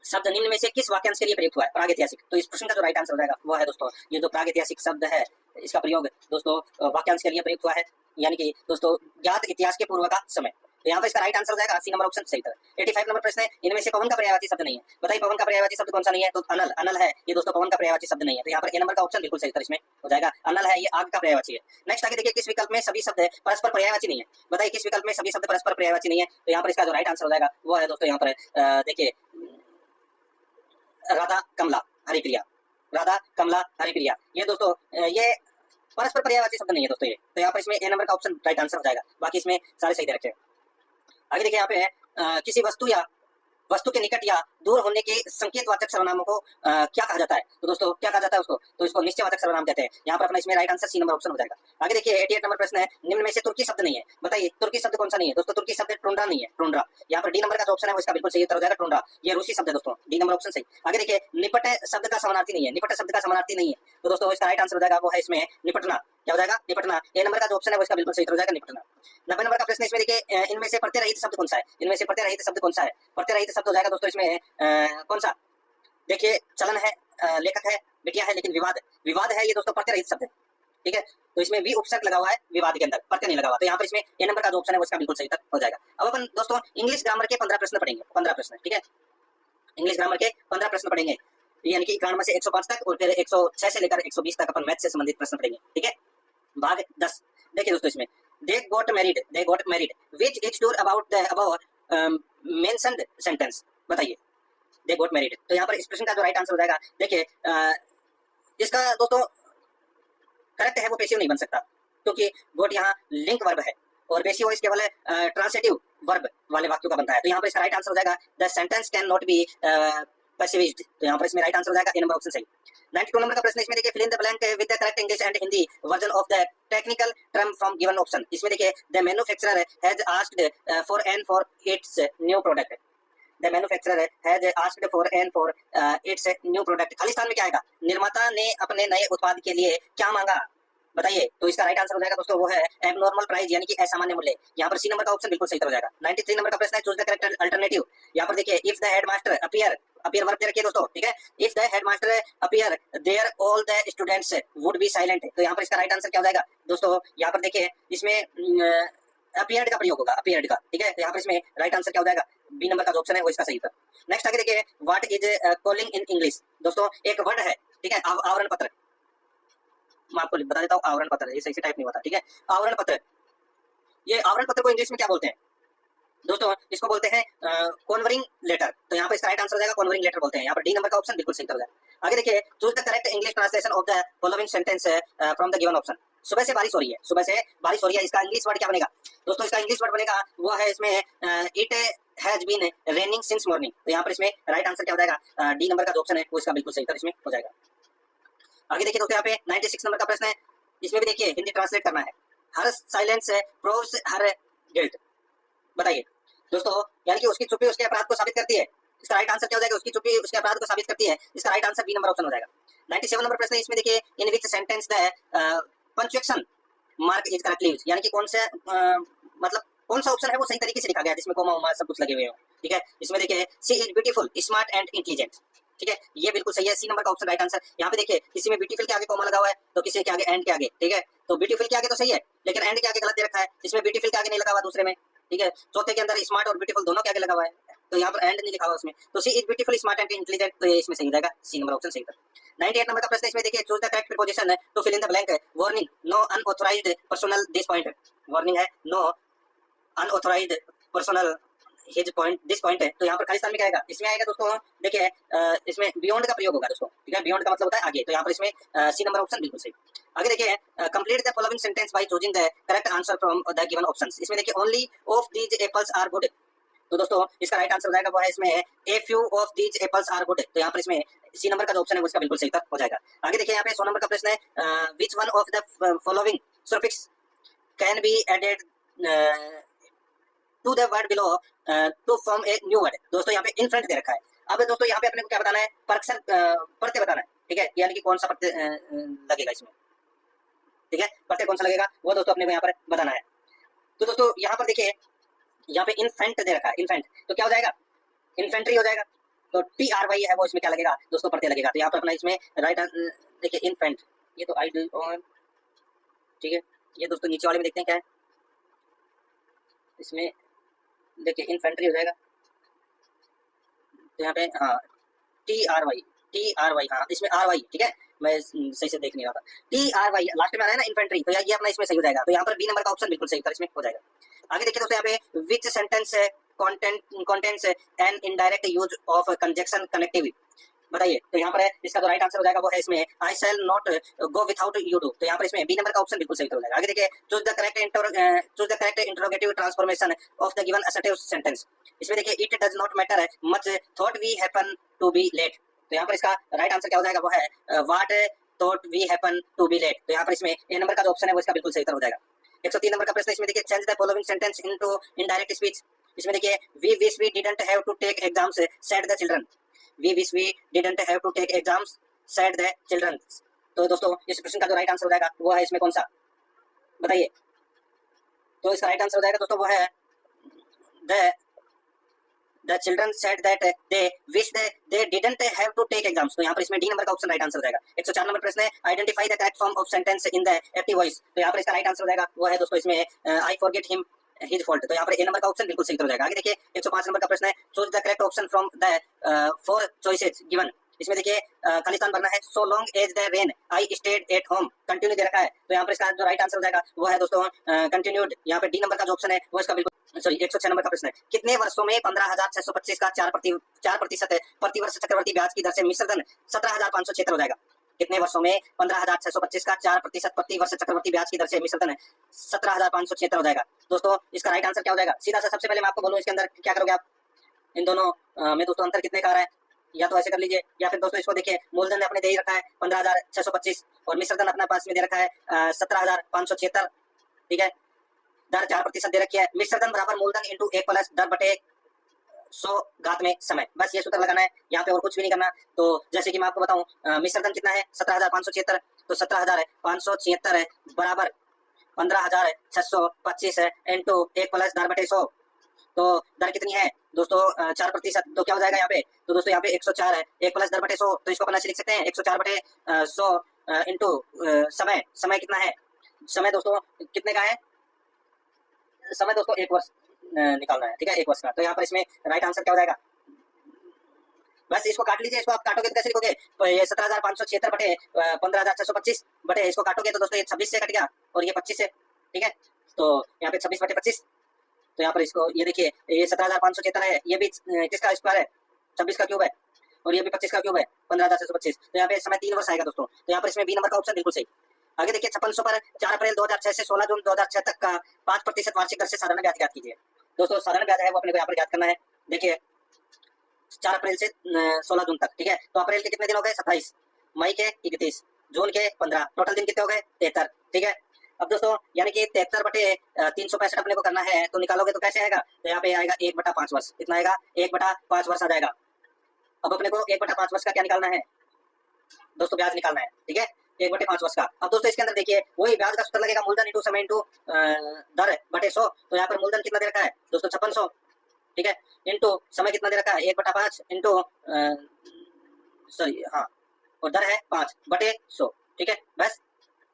शब्द निम्न में से किस वाक्यांश के लिए प्रयुक्त हुआ है। प्रागैतिहासिक, तो इस प्रश्न का जो राइट आंसर हो जाएगा वो है दोस्तों ये जो प्रागैतिहासिक शब्द है इसका प्रयोग दोस्तों वाक्यांश के लिए प्रयुक्त हुआ है, यानी कि दोस्तों ज्ञात इतिहास के पूर्व का समय। तो यहाँ पर इसका राइट आंसर हो जाएगा सी नंबर ऑप्शन सही तरह। 85 नंबर प्रश्न है, इनमें से पवन का पर्यायवाची शब्द नहीं है। बताइए पवन का पर्यायवाची शब्द कौन सा नहीं है, तो अनल, अनल है ये दोस्तों, पवन का पर्यायवाची शब्द नहीं है। तो यहाँ पर ए नंबर का ऑप्शन बिल्कुल सही तरह इसमें हो जाएगा, अनल है ये आग का पर्यायवाची है। नेक्स्ट आगे देखिए किस विकल्प में सभी शब्द परस्पर पर्यायवाची नहीं है। बताइए किस विकल्प में सभी शब्द परस्पर पर्यायवाची नहीं है, तो यहाँ पर इसका जो राइट आंसर हो जाएगा वो है दोस्तों यहाँ पर देखिए राधा कमला हरिप्रिया, राधा कमला हरिप्रिया, ये दोस्तों ये परस्पर पर्यायवाची शब्द नहीं है दोस्तों ये। तो यहाँ पर इसमें ए नंबर का ऑप्शन राइट आंसर हो जाएगा, बाकी इसमें सारे सही दे रखे हैं। आगे देखिए यहाँ पे किसी वस्तु या वस्तु के निकट या दूर होने के संकेतवाचक सर्वनामों को क्या कहा जाता है, तो दोस्तों क्या कहा जाता है उसको, तो इसको निश्चयवाचक सर्वनाम कहते हैं। यहाँ पर अपना इसमें right answer C number option हो जाएगा। आगे देखिए 88 नंबर प्रश्न है, निम्न में से तुर्की शब्द नहीं है। बताइए तुर्की शब्द कौन सा नहीं है, दोस्तों तुर्की शब्द टुंड्रा नहीं है, टुंड्रा। यहाँ पर डी नंबर का जो ऑप्शन है वो इसका बिल्कुल सही उत्तर हो जाएगा, टुंड्रा ये रूसी शब्द है दोस्तों, डी नंबर ऑप्शन सही। आगे देखिए निपट शब्द का समानार्थी नहीं है, निपट शब्द का समानार्थी नहीं है, तो दोस्तों इसका राइट आंसर हो जाएगा वो है इसमें निपटना। क्या हो जाएगा, निपटना। ए नंबर का जो ऑप्शन है वो इसका बिल्कुल सही उत्तर हो जाएगा, निपटना। 90 नंबर का प्रश्न इसमें देखिए इनमें से प्रत्यय रहित शब्द कौन सा है। इनमें से प्रत्यय रहित शब्द कौन सा है, प्रत्यय रहित शब्द हो जाएगा दोस्तों इसमें कौन सा, देखिए चलन है, लेखक है, बिटिया है, लेकिन विवाद, विवाद है ये दोस्तों प्रत्यय रहित शब्द है, ठीक है। तो इसमें भी उपसर्ग लगा हुआ है, विवाद के अंदर प्रत्यय नहीं लगा हुआ, तो यहाँ पर इसमें ए नंबर का जो ऑप्शन है वो इसका बिल्कुल सही उत्तर हो जाएगा। अब अपन दोस्तों इंग्लिश ग्रामर के 15 प्रश्न पढ़ेंगे, 15 प्रश्न, ठीक है। इंग्लिश ग्रामर के 15 प्रश्न पढ़ेंगे, यानी कि ग्रामर से 105 तक और फिर 106 से लेकर 120 तक अपन मैथ से संबंधित प्रश्न पढ़ेंगे, ठीक है। भाग 10 देखिए दोस्तों इसमें they got married which is true about the above mentioned sentence। बताइए they got married, तो यहाँ पर इस प्रश्न का जो राइट आंसर हो जाएगा, देखिए इसका दोस्तों करेक्ट है वो पैसिव नहीं बन सकता, क्योंकि गोट यहाँ लिंक वर्ब है और पैसिव वॉइस केवल ट्रांसिटिव वर्ब वाले वाक्यों का बनता है। तो यहाँ पर इसका राइट आंसर हो जाएगा the sentence can not be passivized, तो यहाँ पर इसमें राइट आंसर हो जाएगा ए नंबर ऑप्शन सही। 92 नंबर का प्रश्न इसमें देखिए fill in the blank with the correct English and Hindi version of the technical term from given option. इसमें देखिए the manufacturer has asked for its new product, the manufacturer has asked for its new product. खाली स्थान में क्या आएगा, निर्माता ने अपने नए उत्पाद के लिए क्या मांगा, बताइए। तो इसका राइट आंसर हो जाएगा दोस्तों वो है एबनॉर्मल प्राइस, यानी कि असामान्य मूल्य। यहाँ पर सी नंबर का ऑप्शन बिल्कुल सही हो जाएगा। 93 नंबर का प्रश्न है चूज द करेक्ट अल्टरनेटिव। यहाँ पर देखिए if the headmaster appear verb दे रखिए दोस्तों, ठीक है। If the headmaster appear there all the students would be silent, तो यहाँ पर इसका राइट आंसर क्या हो जाएगा दोस्तों, यहाँ पर देखिए इसमें अपीयर्ड का प्रयोग होगा, अपीयर्ड का, ठीक है। तो यहाँ पर इसमें राइट आंसर क्या हो जाएगा, बी नंबर का जो ऑप्शन है वो इसका सही था। नेक्स्ट आगे देखिए what is calling in English, दोस्तों एक वर्ड है, ठीक है, आवरण पत्र, मैं आपको बता देता हूँ आवरण पत्र, ये सही से टाइप नहीं होता, ठीक है। आवरण पत्र, ये आवरण पत्र को इंग्लिश में क्या बोलते हैं दोस्तों? इसको बोलते हैं कॉन्वरिंग लेटर। तो यहाँ पे इसका राइट आंसर हो जाएगा कॉन्वरिंग लेटर बोलते हैं। यहाँ पर डी नंबर का ऑप्शन बिल्कुल सही हो जाएगा। आगे देखिए, choose the correct English translation of the following sentence from the given option. सुबह से बारिश हो रही है, सुबह से बारिश हो रही है, इसका इंग्लिश वर्ड क्या बनेगा दोस्तों? इसका इंग्लिश वर्ड बनेगा वो है इसमें it has been raining since morning. तो यहाँ पर इसमें राइट आंसर क्या हो जाएगा? डी नंबर का जो ऑप्शन है वो इसका बिल्कुल सही उत्तर इसमें हो जाएगा। आगे देखिए दोस्तों, यहाँ पे 96 नंबर का प्रश्न है। इसमें भी देखिए हिंदी ट्रांसलेट करना है। हर साइलेंस प्रूव्स हर गिल्ट। बताइए दोस्तों, यानी कि उसकी चुप्पी उसके अपराध को साबित करती है। इसका राइट आंसर क्या हो जाएगा? उसकी चुप्पी उसके अपराध को साबित करती है। इसका right answer B number option हो जाएगा। 97 नंबर प्रश्न है। इसमें देखिए, in which sentence the punctuation mark is correctly used. यानी कि कौन सा मतलब कौन सा ऑप्शन है वो सही तरीके से लिखा गया है, जिसमें कोमा उमा सब कुछ लगे हुए हो। ठीक है, इसमें देखिए, she is beautiful smart and intelligent. ठीक है, ये बिल्कुल सही है, सी नंबर का ऑप्शन राइट आंसर। यहाँ पे देखिए, किसी में ब्यूटीफुल के आगे कॉमा लगा हुआ है, तो किसी के आगे एंड के आगे। ठीक है, तो ब्यूटीफुल के आगे तो सही है, लेकिन एंड के आगे गलत दे रखा है। इसमें ब्यूटीफुल के आगे नहीं लगा हुआ दूसरे में। ठीक है, चौथे के अंदर स्मार्ट और ब्यूटीफुल दोनों के आगे लगा हुआ है, तो यहाँ पर एंड नहीं लिखा हुआ उसमें। तो she is beautiful smart and intelligent, तो ये इसमें सही हो जाएगा, सी नंबर ऑप्शन सही था। 98 नंबर का प्रश्न इसमें देखिए, choose the correct preposition to fill in the blank. Warning, no unauthorized personnel this point. Warning है, no unauthorized personnel his point this point है, तो यहाँ पर खालिस्तान में क्या आएगा? इसमें आएगा दोस्तों, देखिए इसमें बियॉन्ड का प्रयोग होगा दोस्तों। ठीक है, बियॉन्ड का मतलब होता है आगे, तो यहाँ पर इसमें सी नंबर ऑप्शन बिल्कुल सही। आगे देखिए, complete the following sentence by choosing the correct answer from the given options. इसमें देखिए, only of these apples are good. तो दोस्तों इसका राइट आंसर हो जाएगा वो है इसमें a few of these apples are good. तो यहाँ पर इसमें सी नंबर का जो ऑप्शन है वो इसका बिल्कुल सही उत्तर हो जाएगा। आगे देखिए, यहाँ पे 100 नंबर का प्रश्न है, which one of the following suffix can be added to the word below to form a new word. दोस्तों यहाँ पे इन फ्रंट दे रखा है। अब दोस्तों यहाँ पे अपने को क्या बताना है? प्रत्यय बताना है। ठीक है, यानी कि कौन सा प्रत्यय लगेगा इसमें। ठीक है, प्रत्यय कौन सा लगेगा वो दोस्तों अपने को यहाँ पर बताना है। तो दोस्तों यहाँ पर देखिए, यहाँ पे इन्फेंट दे रखा है, इन्फेंट, तो क्या हो जाएगा? इन्फेंट्री हो जाएगा। तो टी आर वाई है वो इसमें क्या लगेगा दोस्तों? प्रत्यय लगेगा। तो यहाँ पर अपना इसमें राइट देखिए, इन्फेंट, ये तो आई डू ऑन। ठीक है, ये दोस्तों नीचे वाले में देखते हैं क्या है इसमें। देखिए इन्फेंट्री हो जाएगा, तो यहाँ पे हाँ टी आर वाई, हाँ इसमें आर वाई। ठीक है, मैं सही से देख नहीं रहा था। टी आर वाई लास्ट में आ रहा है ना, इन्फेंट्री, तो ये अपना इसमें सही हो जाएगा। तो यहाँ पर बी नंबर का ऑप्शन बिल्कुल सही उत्तर इसमें हो जाएगा। आगे देखिए दोस्तों, यहाँ पे विच sentence contents an indirect use of conjunction connective. बताइए, तो यहाँ पर है इसका जो राइट आंसर हो जाएगा वो है इसमें I shall not go without you do. तो यहाँ पर इसमें बी नंबर का ऑप्शन बिल्कुल सही हो जाएगा। आगे देखिए, choose the correct interrogative transformation of the given assertive sentence. इसमें देखिए, it does not matter much thought we happen to be late. तो यहाँ पर इसका राइट आंसर क्या हो जाएगा वो है what thought we happen to be late. तो यहाँ पर इसमें ए नंबर का जो ऑप्शन है वो इसका बिल्कुल सही उत्तर हो जाएगा। 103 नंबर का प्रश्न इसमें देखिए, change the following sentence into indirect speech. इसमें देखिए, we wish we didn't have to take exams said the children. We wish we didn't have to take exams said the children. तो दोस्तों इस प्रश्न का जो राइट आंसर हो जाएगा वो है इसमें कौन सा? बताइए। तो इसका राइट आंसर हो जाएगा दोस्तों वो है the children said that they wish they didn't have to take exams। तो यहाँ पर इसमें डी नंबर का ऑप्शन राइट आंसर हो जाएगा। 104 नंबर प्रश्न है, identify the correct form of sentence in the active voice. तो यहाँ पर इसका राइट आंसर हो जाएगा वो है दोस्तों इसमें I forget him his fault. तो यहाँ पर ए नंबर का ऑप्शन बिल्कुल सही हो जाएगा। आगे देखिए, 105 नंबर का प्रश्न है, choose the correct option from the 4 choices given. इसमें देखिए, खालिस्तान भरना है। So long as the rain I stayed at home. Continue दे रखा है, तो यहाँ पर इसका जो राइट आंसर हो जाएगा वो है दोस्तों कंटिन्यूड। यहाँ पे डी नंबर का जो ऑप्शन है वो इसका बिल्कुल सॉरी। 106 नंबर का प्रश्न है, कितने वर्षों में 15,625 का 4% प्रतिवर्ष चक्रवर्ती ब्याज की दर से मिश्र धन 17,576 हो जाएगा? कितने वर्षों में 15,625 का 4% प्रतिवर्ष चक्रवर्ती ब्याज की दर से मिश्र धन 17,576 हो जाएगा? दोस्तों इसका राइट आंसर क्या हो जाएगा? सीधा सा सबसे पहले मैं आपको बोलूँ, इसके अंदर क्या करोगे आप? इन दोनों में दोस्तों अंतर कितने का आ रहा है, या तो ऐसे कर लीजिए, या फिर दोस्तों इसको देखिए, मूलधन अपने दे ही रखा है 15,625 और मिश्र धन अपने पास में दे रखा है 17,576। ठीक है, दर 4% दे रखी है। मिश्र धन बराबर मूलधन इंटू 1 प्लस दर बटे 100 घात में समय। बस ये सूत्र लगाना है, यहाँ पे और कुछ भी नहीं करना। तो जैसे कि मैं आपको बताऊं, मिश्र धन कितना है 17,576, तो 17,576 बराबर 15,625 इंटू 1 प्लस दर बटे 100। तो दर कितनी है दोस्तों 4%। तो क्या हो जाएगा यहाँ पे? तो दोस्तों यहाँ पे 104 है, 1 प्लस दर बटे 100, तो इसको अपना लिख सकते हैं 104 बटे 100 इंटू समय कितना है? समय दोस्तों कितने का है? समय दोस्तों 1 वर्ष निकालना है। ठीक है, 1 वर्ष का। तो यहाँ पर इसमें राइट आंसर क्या हो जाएगा? बस इसको काट लीजिए। इसको आप काटोगे तो कैसे लिखोगे? तो ये 17,576 बटे 15,625 बटे इसको काटोगे तो दोस्तों ये 26 से कट गया और ये 25 से। ठीक है, तो यहाँ पे 26/25, तो यहाँ पर इसको ये देखिए, ये 17,576 है, ये भी किसका स्क्वायर है, 26 का क्यूब है, और ये भी 25 का क्यूब है, 15,625। तो यहाँ पे समय 3 वर्ष आएगा दोस्तों। तो यहाँ पर इसमें बी नंबर का ऑप्शन बिल्कुल सही। आगे देखिए 5600 पर 4 अप्रैल 2006 से 16 जून 2006 तक का 5% वार्षिक दर से साधारण ब्याज ज्ञात कीजिए। दोस्तों साधारण ब्याज है वो अपने को यहाँ पर ज्ञात करना है। देखिए 4 अप्रैल से 16 जून तक, ठीक है। तो अप्रैल के कितने दिन हो गए, 27, मई के 31, जून के 15, टोटल दिन कितने हो गए, 73, ठीक है। अब दोस्तों यानी कि 73/365 अपने को करना है, तो निकालोगे तो कैसे आएगा, तो यहाँ पे आएगा 1/5 वर्ष, कितना आएगा, 1/5 वर्ष आ जाएगा। अब अपने को 1/5 वर्ष का क्या निकालना है दोस्तों, ब्याज निकालना है, ठीक है, 1/5 वर्ष का। अब दोस्तों इसके अंदर देखिए वही ब्याज का सूत्र लगेगा, मूलधन इंटू समय इंटू दर बटे 100। तो यहाँ पर मूलधन कितना दे रखा है दोस्तों, 5600, ठीक है, इंटू समय कितना दे रखा है, 1/5 इंटू सॉरी हाँ, और दर है 5/100, ठीक है। बस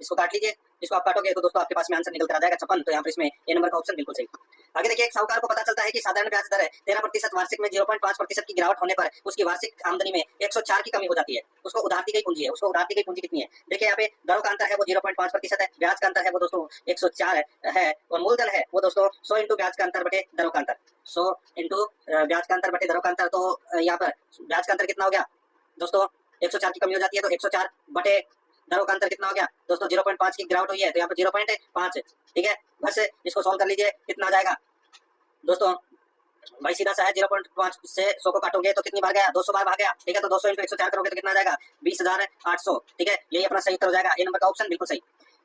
इसको काट लीजिए, इसको आप काटोगे तो दोस्तों आपके पास में आंसर निकल कर आ जाएगा 56। तो यहाँ पर इसमें ए नंबर का ऑप्शन बिल्कुल सही। आगे देखिए एक साहूकार को पता चलता है कि साधारण ब्याज दर है 13% वार्षिक में 0.5% की गिरावट होने पर उसकी वार्षिक आमदनी में 104 की कमी हो जाती है। उसको उधार दी गई पूंजी है, उसको उधार दी गई पूंजी कितनी है, देखिए यहाँ पे दरों का अंतर है वो 0.5% है, ब्याज का अंतर है वो दोस्तों 104 है, और मूलधन है वो दोस्तों 100 इंटू ब्याज का अंतर बटे दरों का अंतर, 100 इंटू ब्याज का अंतर बटे दरों का अंतर। तो यहाँ पर ब्याज का अंतर कितना हो गया दोस्तों, 104 की कमी हो जाती है, तो 104 बटे दरों का अंतर कितना हो गया दोस्तों, 0.5 की गिरावट हुई है, तो यहाँ पर 0.5, ठीक है। बस इसको सॉल्व कर लीजिए, कितना आ जाएगा दोस्तों, भाई सीधा सा है, 0.5 से 100 को काटोगे तो कितनी बार गया, 200 बार भाग गया, ठीक है। तो 200 इंटू 104 करोगे तो कितना आ जाएगा, 20,800, ठीक है। यही अपना सही उत्तर हो जाएगा, ए नंबर का ऑप्शन बिल्कुल सही।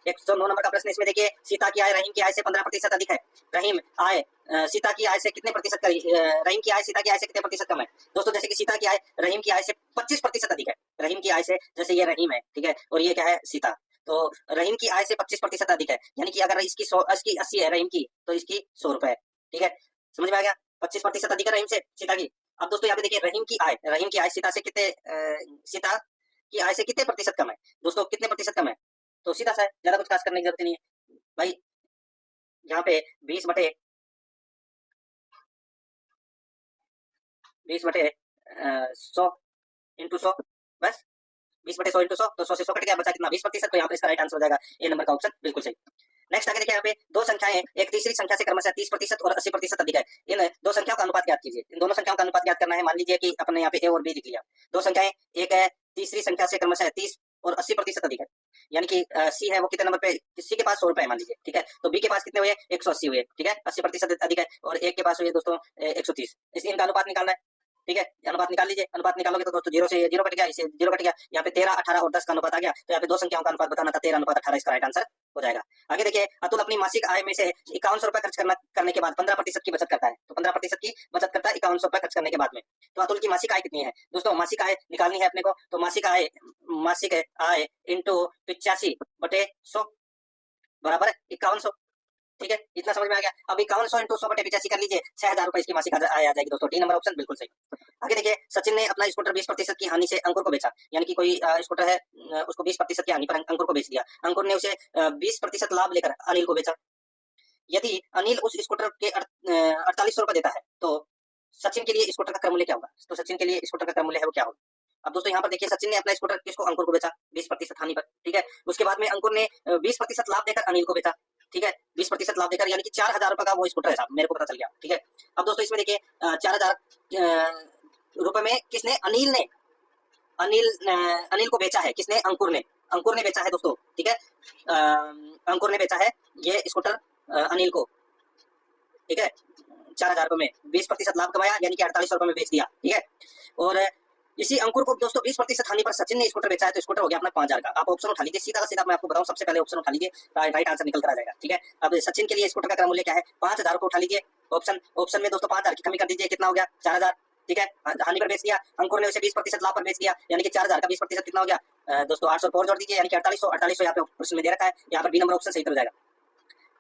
109 नंबर का प्रश्न, इसमें देखिए सीता की आय रहीम की आय से 15% अधिक है, रहीम आय सीता की आय से कितने प्रतिशत रहीम की आय सीता की आय से कितने प्रतिशत कम है दोस्तों। जैसे कि सीता की आय रहीम की आय से 25% अधिक है, रहीम की आय से, जैसे ये रहीम है, ठीक है, और ये क्या है, सीता, तो रहीम की आय से 25% अधिक है, यानी कि अगर इसकी 80 है रहीम की, तो इसकी 100 रुपए है, ठीक है। समझ में आ गया, 25% अधिक है रहीम से सीता की। अब दोस्तों यहाँ पे देखिए रहीम की आय सीता से कितने सीता की आय से कितने प्रतिशत कम है दोस्तों, कितने प्रतिशत कम है, तो सीधा सा है, ज्यादा कुछ खास करने की जरूरत नहीं है भाई। यहाँ पे 20/100 इंटू 100, बस 20/100 इंटू 100, तो 100 से 100 कट गया, बचा कितना, 20%। तो यहाँ पे इसका राइट आंसर हो जाएगा ए नंबर का ऑप्शन बिल्कुल सही। नेक्स्ट आगे देखिए यहाँ पे दो संख्याएं एक तीसरी संख्या से क्रमशः 30% और 80% अधिक है, इन दो संख्याओं का अनुपात ज्ञात कीजिए। इन दोनों संख्याओं का अनुपात ज्ञात करना है। मान लीजिए कि अपने यहाँ पे ए और बी लिख लिया, दो संख्याएं, एक है तीसरी संख्या से क्रमशः 30 और 80% अधिक है, यानी कि सी है वो कितने नंबर पे, सी के पास 100 रुपए है मान लीजिए, ठीक है। तो बी के पास कितने हुए, 180 हुए, ठीक है, 80% अधिक है, और एक के पास हुए दोस्तों 130। इनका अनुपात निकालना है, ठीक है। अनुपात निकाल लीजिए, अनुपात निकालोगे तो दोस्तों 0 से 0 कट गया, इसे 0 कट गया, यहाँ पे 13, 18 और 10 का अनुपात आ गया। तो यहाँ पे दो संख्याओं का अनुपात बताना था, 13:18 इसका राइट आंसर हो जाएगा। आगे देखिए अतुल अपनी मासिक आय में से 5100 रुपए खर्च करने के बाद 15% की बचत करता है, तो 15% की बचत करता है 5100 रुपए खर्च करने के बाद में। तो अतुल की मासिक आय कितनी है दोस्तों, मासिक आय निकालनी है अपने को, तो मासिक आय इंटू 85/100 बराबर 5100, ठीक है। इतना समझ में आ गया। अब 5100 इंटू 100/85 कर लीजिए, 6000 रुपए इसकी मासिक आय आ जाएगी दोस्तों, डी नंबर ऑप्शन बिल्कुल सही। आगे देखिए सचिन ने अपना स्कूटर 20% की हानि से अंकुर को बेचा, यानी कि कोई स्कूटर है, उसको 20% की हानि पर अंकुर को बेच दिया। अंकुर ने उसे 20% लाभ लेकर अनिल को बेचा। यदि अनिल उस स्कूटर के 4800 रुपए देता है, तो सचिन के लिए स्कूटर का क्रय मूल्य क्या होगा, तो सचिन के लिए स्कूटर का क्रय मूल्य है वो क्या होगा। अब दोस्तों यहाँ पर देखिए सचिन ने अपना स्कूटर किसको, अंकुर को बेचा 20% हानि पर, ठीक है। उसके बाद में अंकुर ने 20% लाभ देकर अनिल को बेचा, ठीक है, 20% लाभ देकर, यानी कि 4000 रुपए का वो स्कूटर है साहब, मेरे को पता चल गया, ठीक है। अब दोस्तों इसमें देखिए 4000 रुपए में किसने, अनिल को बेचा है, किसने, अंकुर ने बेचा है दोस्तों, ठीक है। अंकुर ने बेचा है ये स्कूटर अनिल को, ठीक है, 4000 रुपए में 20% लाभ कमाया, यानी कि 4800 रुपए में बेच दिया, ठीक है। और इसी अंकुर को दोस्तों 20% हानि पर सचिन ने स्कूटर बेचा है, तो स्कूटर हो गया अपना 5000 का। आप ऑप्शन उठा लीजिए, सीधा का सीधा मैं आपको बताऊं, सबसे पहले ऑप्शन उठा लीजिए, राइट आंसर निकल कर आ जाएगा, ठीक है। अब सचिन के लिए स्कूटर का क्रय मूल्य क्या है, 5000 को उठा लीजिए, ऑप्शन में दोस्तों 5000 की कमी कर दीजिए, कितना हो गया 4000, ठीक है। हानि पर बेच दिया, अंकुर ने उसे 20% लाभ पर बेच दिया, यानी कि 4000 का 20% कितना हो गया दोस्तों 800 और जोड़ दीजिए, यानी कि 4800 यहाँ पे प्रश्न में दे रखा है, यहाँ पर बी नंबर ऑप्शन सही हो जाएगा।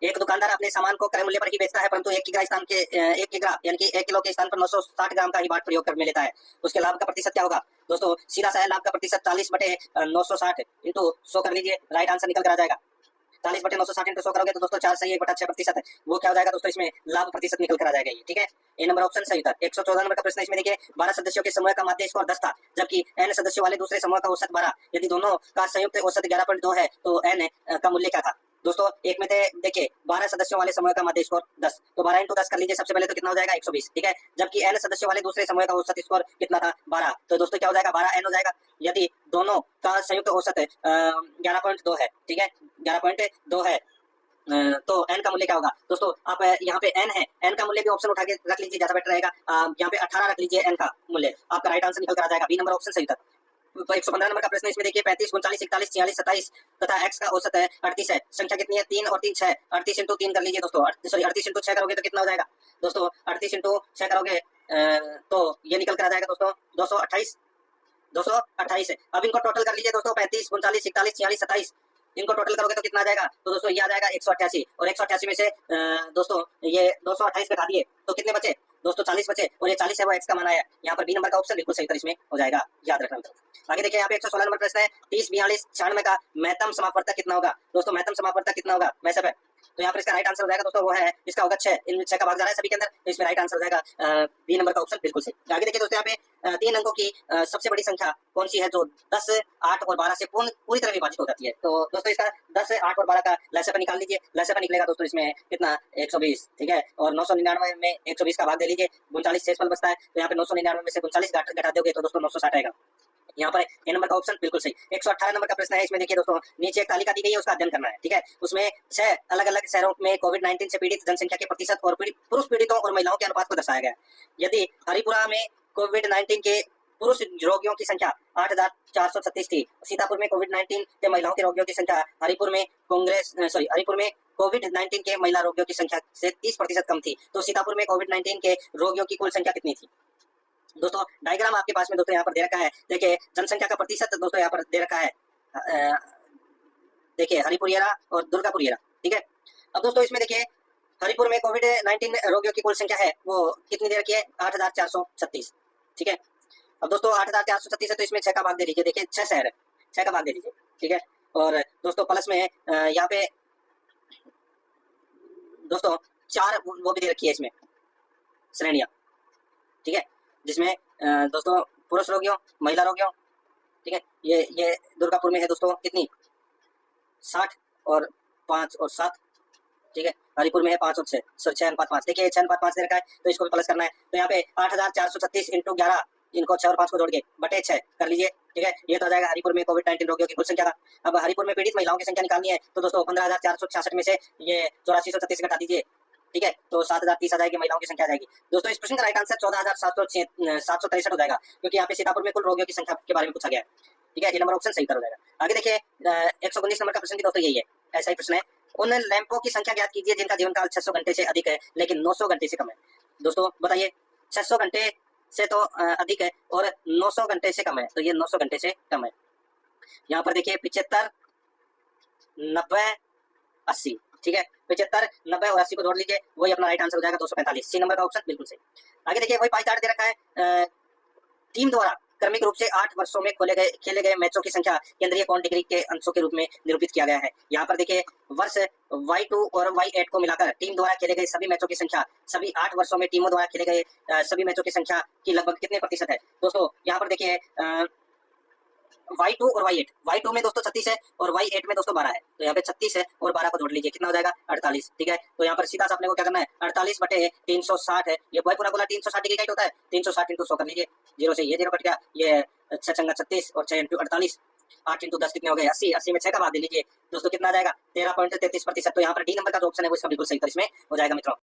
एक दुकानदार अपने सामान को क्रय मूल्य पर ही बेचता है, परंतु 1 किग्रा यानी कि 1 किलो के स्थान पर 960 ग्राम का ही बाट प्रयोग कर में लेता है, उसके लाभ का प्रतिशत क्या होगा दोस्तों, सीधा सा है, लाभ का प्रतिशत 40/960 इंटू 100 कर लीजिए, राइट आंसर निकल कर आ जाएगा। 40/960 इंटू 100 करोगे तो दोस्तों 4 से 1/6% है, वो क्या हो जाएगा दोस्तों, इसमें लाभ प्रतिशत निकल कर आ जाएगा ये, ठीक है। ए नंबर ऑप्शन सही था। 114 नंबर का प्रश्न, इसमें देखिए 12 सदस्यों के समूह का माध्य स्कोर 10 था, जबकि n सदस्यों वाले दूसरे समूह का औसत 12, यदि दोनों का संयुक्त औसत 11.2 है, तो n का मूल्य क्या था दोस्तों एक में थे देखिए 12 सदस्यों वाले समूह का मध्य स्कोर 10, तो 12 इंटू 10 कर लीजिए सबसे पहले, तो कितना हो जाएगा 120, ठीक है। जबकि n सदस्यों वाले दूसरे समूह का औसत स्कोर कितना था 12, तो दोस्तों क्या हो जाएगा 12n हो जाएगा। यदि दोनों का संयुक्त औसत 11.2 है, ठीक है, 11.2 है, तो n का मूल्य क्या होगा दोस्तों। आप यहाँ पे n है, n का मूल्य भी ऑप्शन उठा के रख लीजिए, ज्यादा बेटर रहेगा। यहाँ पे 18 रख लीजिए n का मूल्य, आपका राइट आंसर निकल कर आ जाएगा बी नंबर ऑप्शन सही उत्तर। 115 नंबर का प्रश्न इसमें देखिए 35, 39, 41, 46, 27 तथा x का औसत है 38 है। संख्या कितनी है 3 और 3 6, 38 इंटू 3 कर लीजिए दोस्तों, सॉरी 38 इंटू 6 करोगे तो कितना हो जाएगा दोस्तों, 38 इंटू 6 करोगे तो ये निकल कर आ जाएगा दोस्तों 228। अब इनको टोटल कर लीजिए दोस्तों 35, 39, 41, 46, 27, इनको टोटल करोगे तो कितना आ जाएगा, तो दोस्तों ये आ जाएगा 188, और 188 में से दोस्तों ये 228 घटा दिए तो कितने बचे दोस्तों 40 बचे, और ये 40 है वो x का मान आया। यहाँ पर बी नंबर का ऑप्शन बिल्कुल सही उत्तर इसमें हो जाएगा, याद रखना। आगे देखिए यहाँ पे 116 नंबर प्रश्न है 30, 42, 96 का महत्तम समापवर्तक कितना होगा दोस्तों, महत्तम समापवर्तक कितना होगा वैसे पे, तो यहाँ पर इसका राइट आंसर हो जाएगा दोस्तों वो है, इसका होगा 6, इन 6 का भाग जा रहा है सभी के अंदर, तो इसमें राइट आंसर हो जाएगा बी नंबर का ऑप्शन बिल्कुल सही। आगे देखिए दोस्तों यहाँ पे 3 अंकों की सबसे बड़ी संख्या कौन सी है जो 10, 8 और 12 से पूरी तरह विभाजित हो जाती है, तो दोस्तों इसका 10, 8 और 12 का लसागु निकाल लीजिए, लसागु निकलेगा दोस्तों इसमें कितना 120, ठीक है, और 999 में 120 का भाग दे लीजिए, 39 शेषफल बचता है, तो यहाँ पे 999 में से 39 घटा दोगे तो दोस्तों 960 आएगा। यहाँ पर ए नंबर का ऑप्शन बिल्कुल सही। 118 नंबर का प्रश्न है, इसमें देखिए दोस्तों नीचे एक तालिका दी गई है, उसका अध्ययन करना है, ठीक है। उसमें 6 अलग अलग शहरों में कोविड-19 से पीड़ित जनसंख्या के प्रतिशत और पुरुष पीड़ितों और महिलाओं के अनुपात को दर्शाया गया है। यदि हरिपुरा में कोविड-19 के पुरुष रोगियों की संख्या 8,436 थी, सीतापुर में कोविड-19 के महिलाओं के रोगियों की संख्या हरिपुर में कोविड-19 के महिला रोगियों की संख्या से 30% कम थी, तो सीतापुर में कोविड-19 के रोगियों की कुल संख्या कितनी थी दोस्तों। डायग्राम आपके पास में दोस्तों यहाँ पर दे रखा है, देखिए जनसंख्या का प्रतिशत दोस्तों यहाँ पर दे रखा है, देखिए हरिपुरियरा और दुर्गापुरियरा, ठीक है। अब दोस्तों इसमें देखिए हरिपुर में कोविड-19 रोगियों की कुल संख्या है वो कितनी दे रखी है 8,436, ठीक है। अब दोस्तों 8,436 है तो इसमें 6 का भाग दे लीजिए, देखिए 6 शहर है, 6 का भाग दे लीजिए, ठीक है। और दोस्तों प्लस में यहाँ पे दोस्तों 4 वो भी दे रखी है इसमें श्रेणियां, ठीक है, जिसमें दोस्तों पुरुष रोगियों, महिला रोगियों, ठीक है। ये दुर्गापुर में है दोस्तों कितनी 60 और 5 और 7, ठीक है। हरिपुर में है 5 और 6, 6/5, देखिए 6/5 दे रखा है तो इसको भी प्लस करना है, तो यहाँ पे 8,436 इंटू 11, इनको 6 और 5 को जोड़ के बटे 6 कर लीजिए, ठीक है। ये तो आ जाएगा हरिपुर में कोविड-19 रोगियों की कुल संख्या का। अब हरिपुर में पीड़ित महिलाओं की संख्या निकालनी है, तो दोस्तों 15,466 में से ये 8436 घटा दीजिए, ठीक है, तो 7,030 आ जाएगी, महिलाओं की संख्या आ जाएगी। दोस्तों इस प्रश्न का राइट आंसर 14,763 हो जाएगा, क्योंकि यहाँ पे सीतापुर में कुल रोगियों की संख्या के बारे में पूछा गया है, ठीक है, ये नंबर ऑप्शन सही कर हो जाएगा। आगे देखिए 119 नंबर का प्रश्न भी दोस्तों यही है, ऐसा ही प्रश्न है, उन लैंपों की संख्या ज्ञात कीजिए जिनका जीवन काल 600 घंटे से अधिक है लेकिन 900 घंटे से कम है। दोस्तों बताइए 600 घंटे से तो अधिक है और 900 घंटे से कम है, तो ये 900 घंटे से कम है। यहाँ पर देखिए 75, 90, 80, ठीक है, 75, 90 और 80 को जोड़ लीजिए, वही अपना राइट आंसर हो जाएगा 245, सी नंबर का ऑप्शन बिल्कुल सही। आगे देखिए वही पाई चार्ट दे रखा है, टीम द्वारा क्रमिक रूप से 8 वर्षों में खेले गए मैचों की संख्या केंद्रीय कोण डिग्री के अंशों के रूप में निरूपित किया गया है। यहाँ पर देखिए वर्ष Y2 और Y8 को मिलाकर टीम द्वारा खेले गए सभी मैचों की संख्या सभी 8 वर्षों में टीमों द्वारा खेले गए सभी मैचों की संख्या की लगभग कितने प्रतिशत है दोस्तों। यहाँ पर देखिए Y2 और Y8, Y2 में दोस्तों 36 है और Y8 में दोस्तों 12 है, तो यहाँ पे 36 है और 12 को जोड़ लीजिए, कितना हो जाएगा 48, ठीक है। तो यहाँ पर सीधा सा अपने को क्या करना है 48 बटे 360 है, ये पूरा 360 डिग्री राइट होता है, 360 इंटू 100 कर लीजिए, 0 से ये 0 कट गया, ये 6 चंगा 36 और 6 इंटू 48, 8 इंटू 10 कितने हो गए 80, 80 में 6 का भाग दे लीजिए दोस्तों, कितना आ जाएगा 13.33%। तो यहाँ पर डी नंबर का जो ऑप्शन है वो इसका बिल्कुल सही इसमें हो जाएगा मित्रों।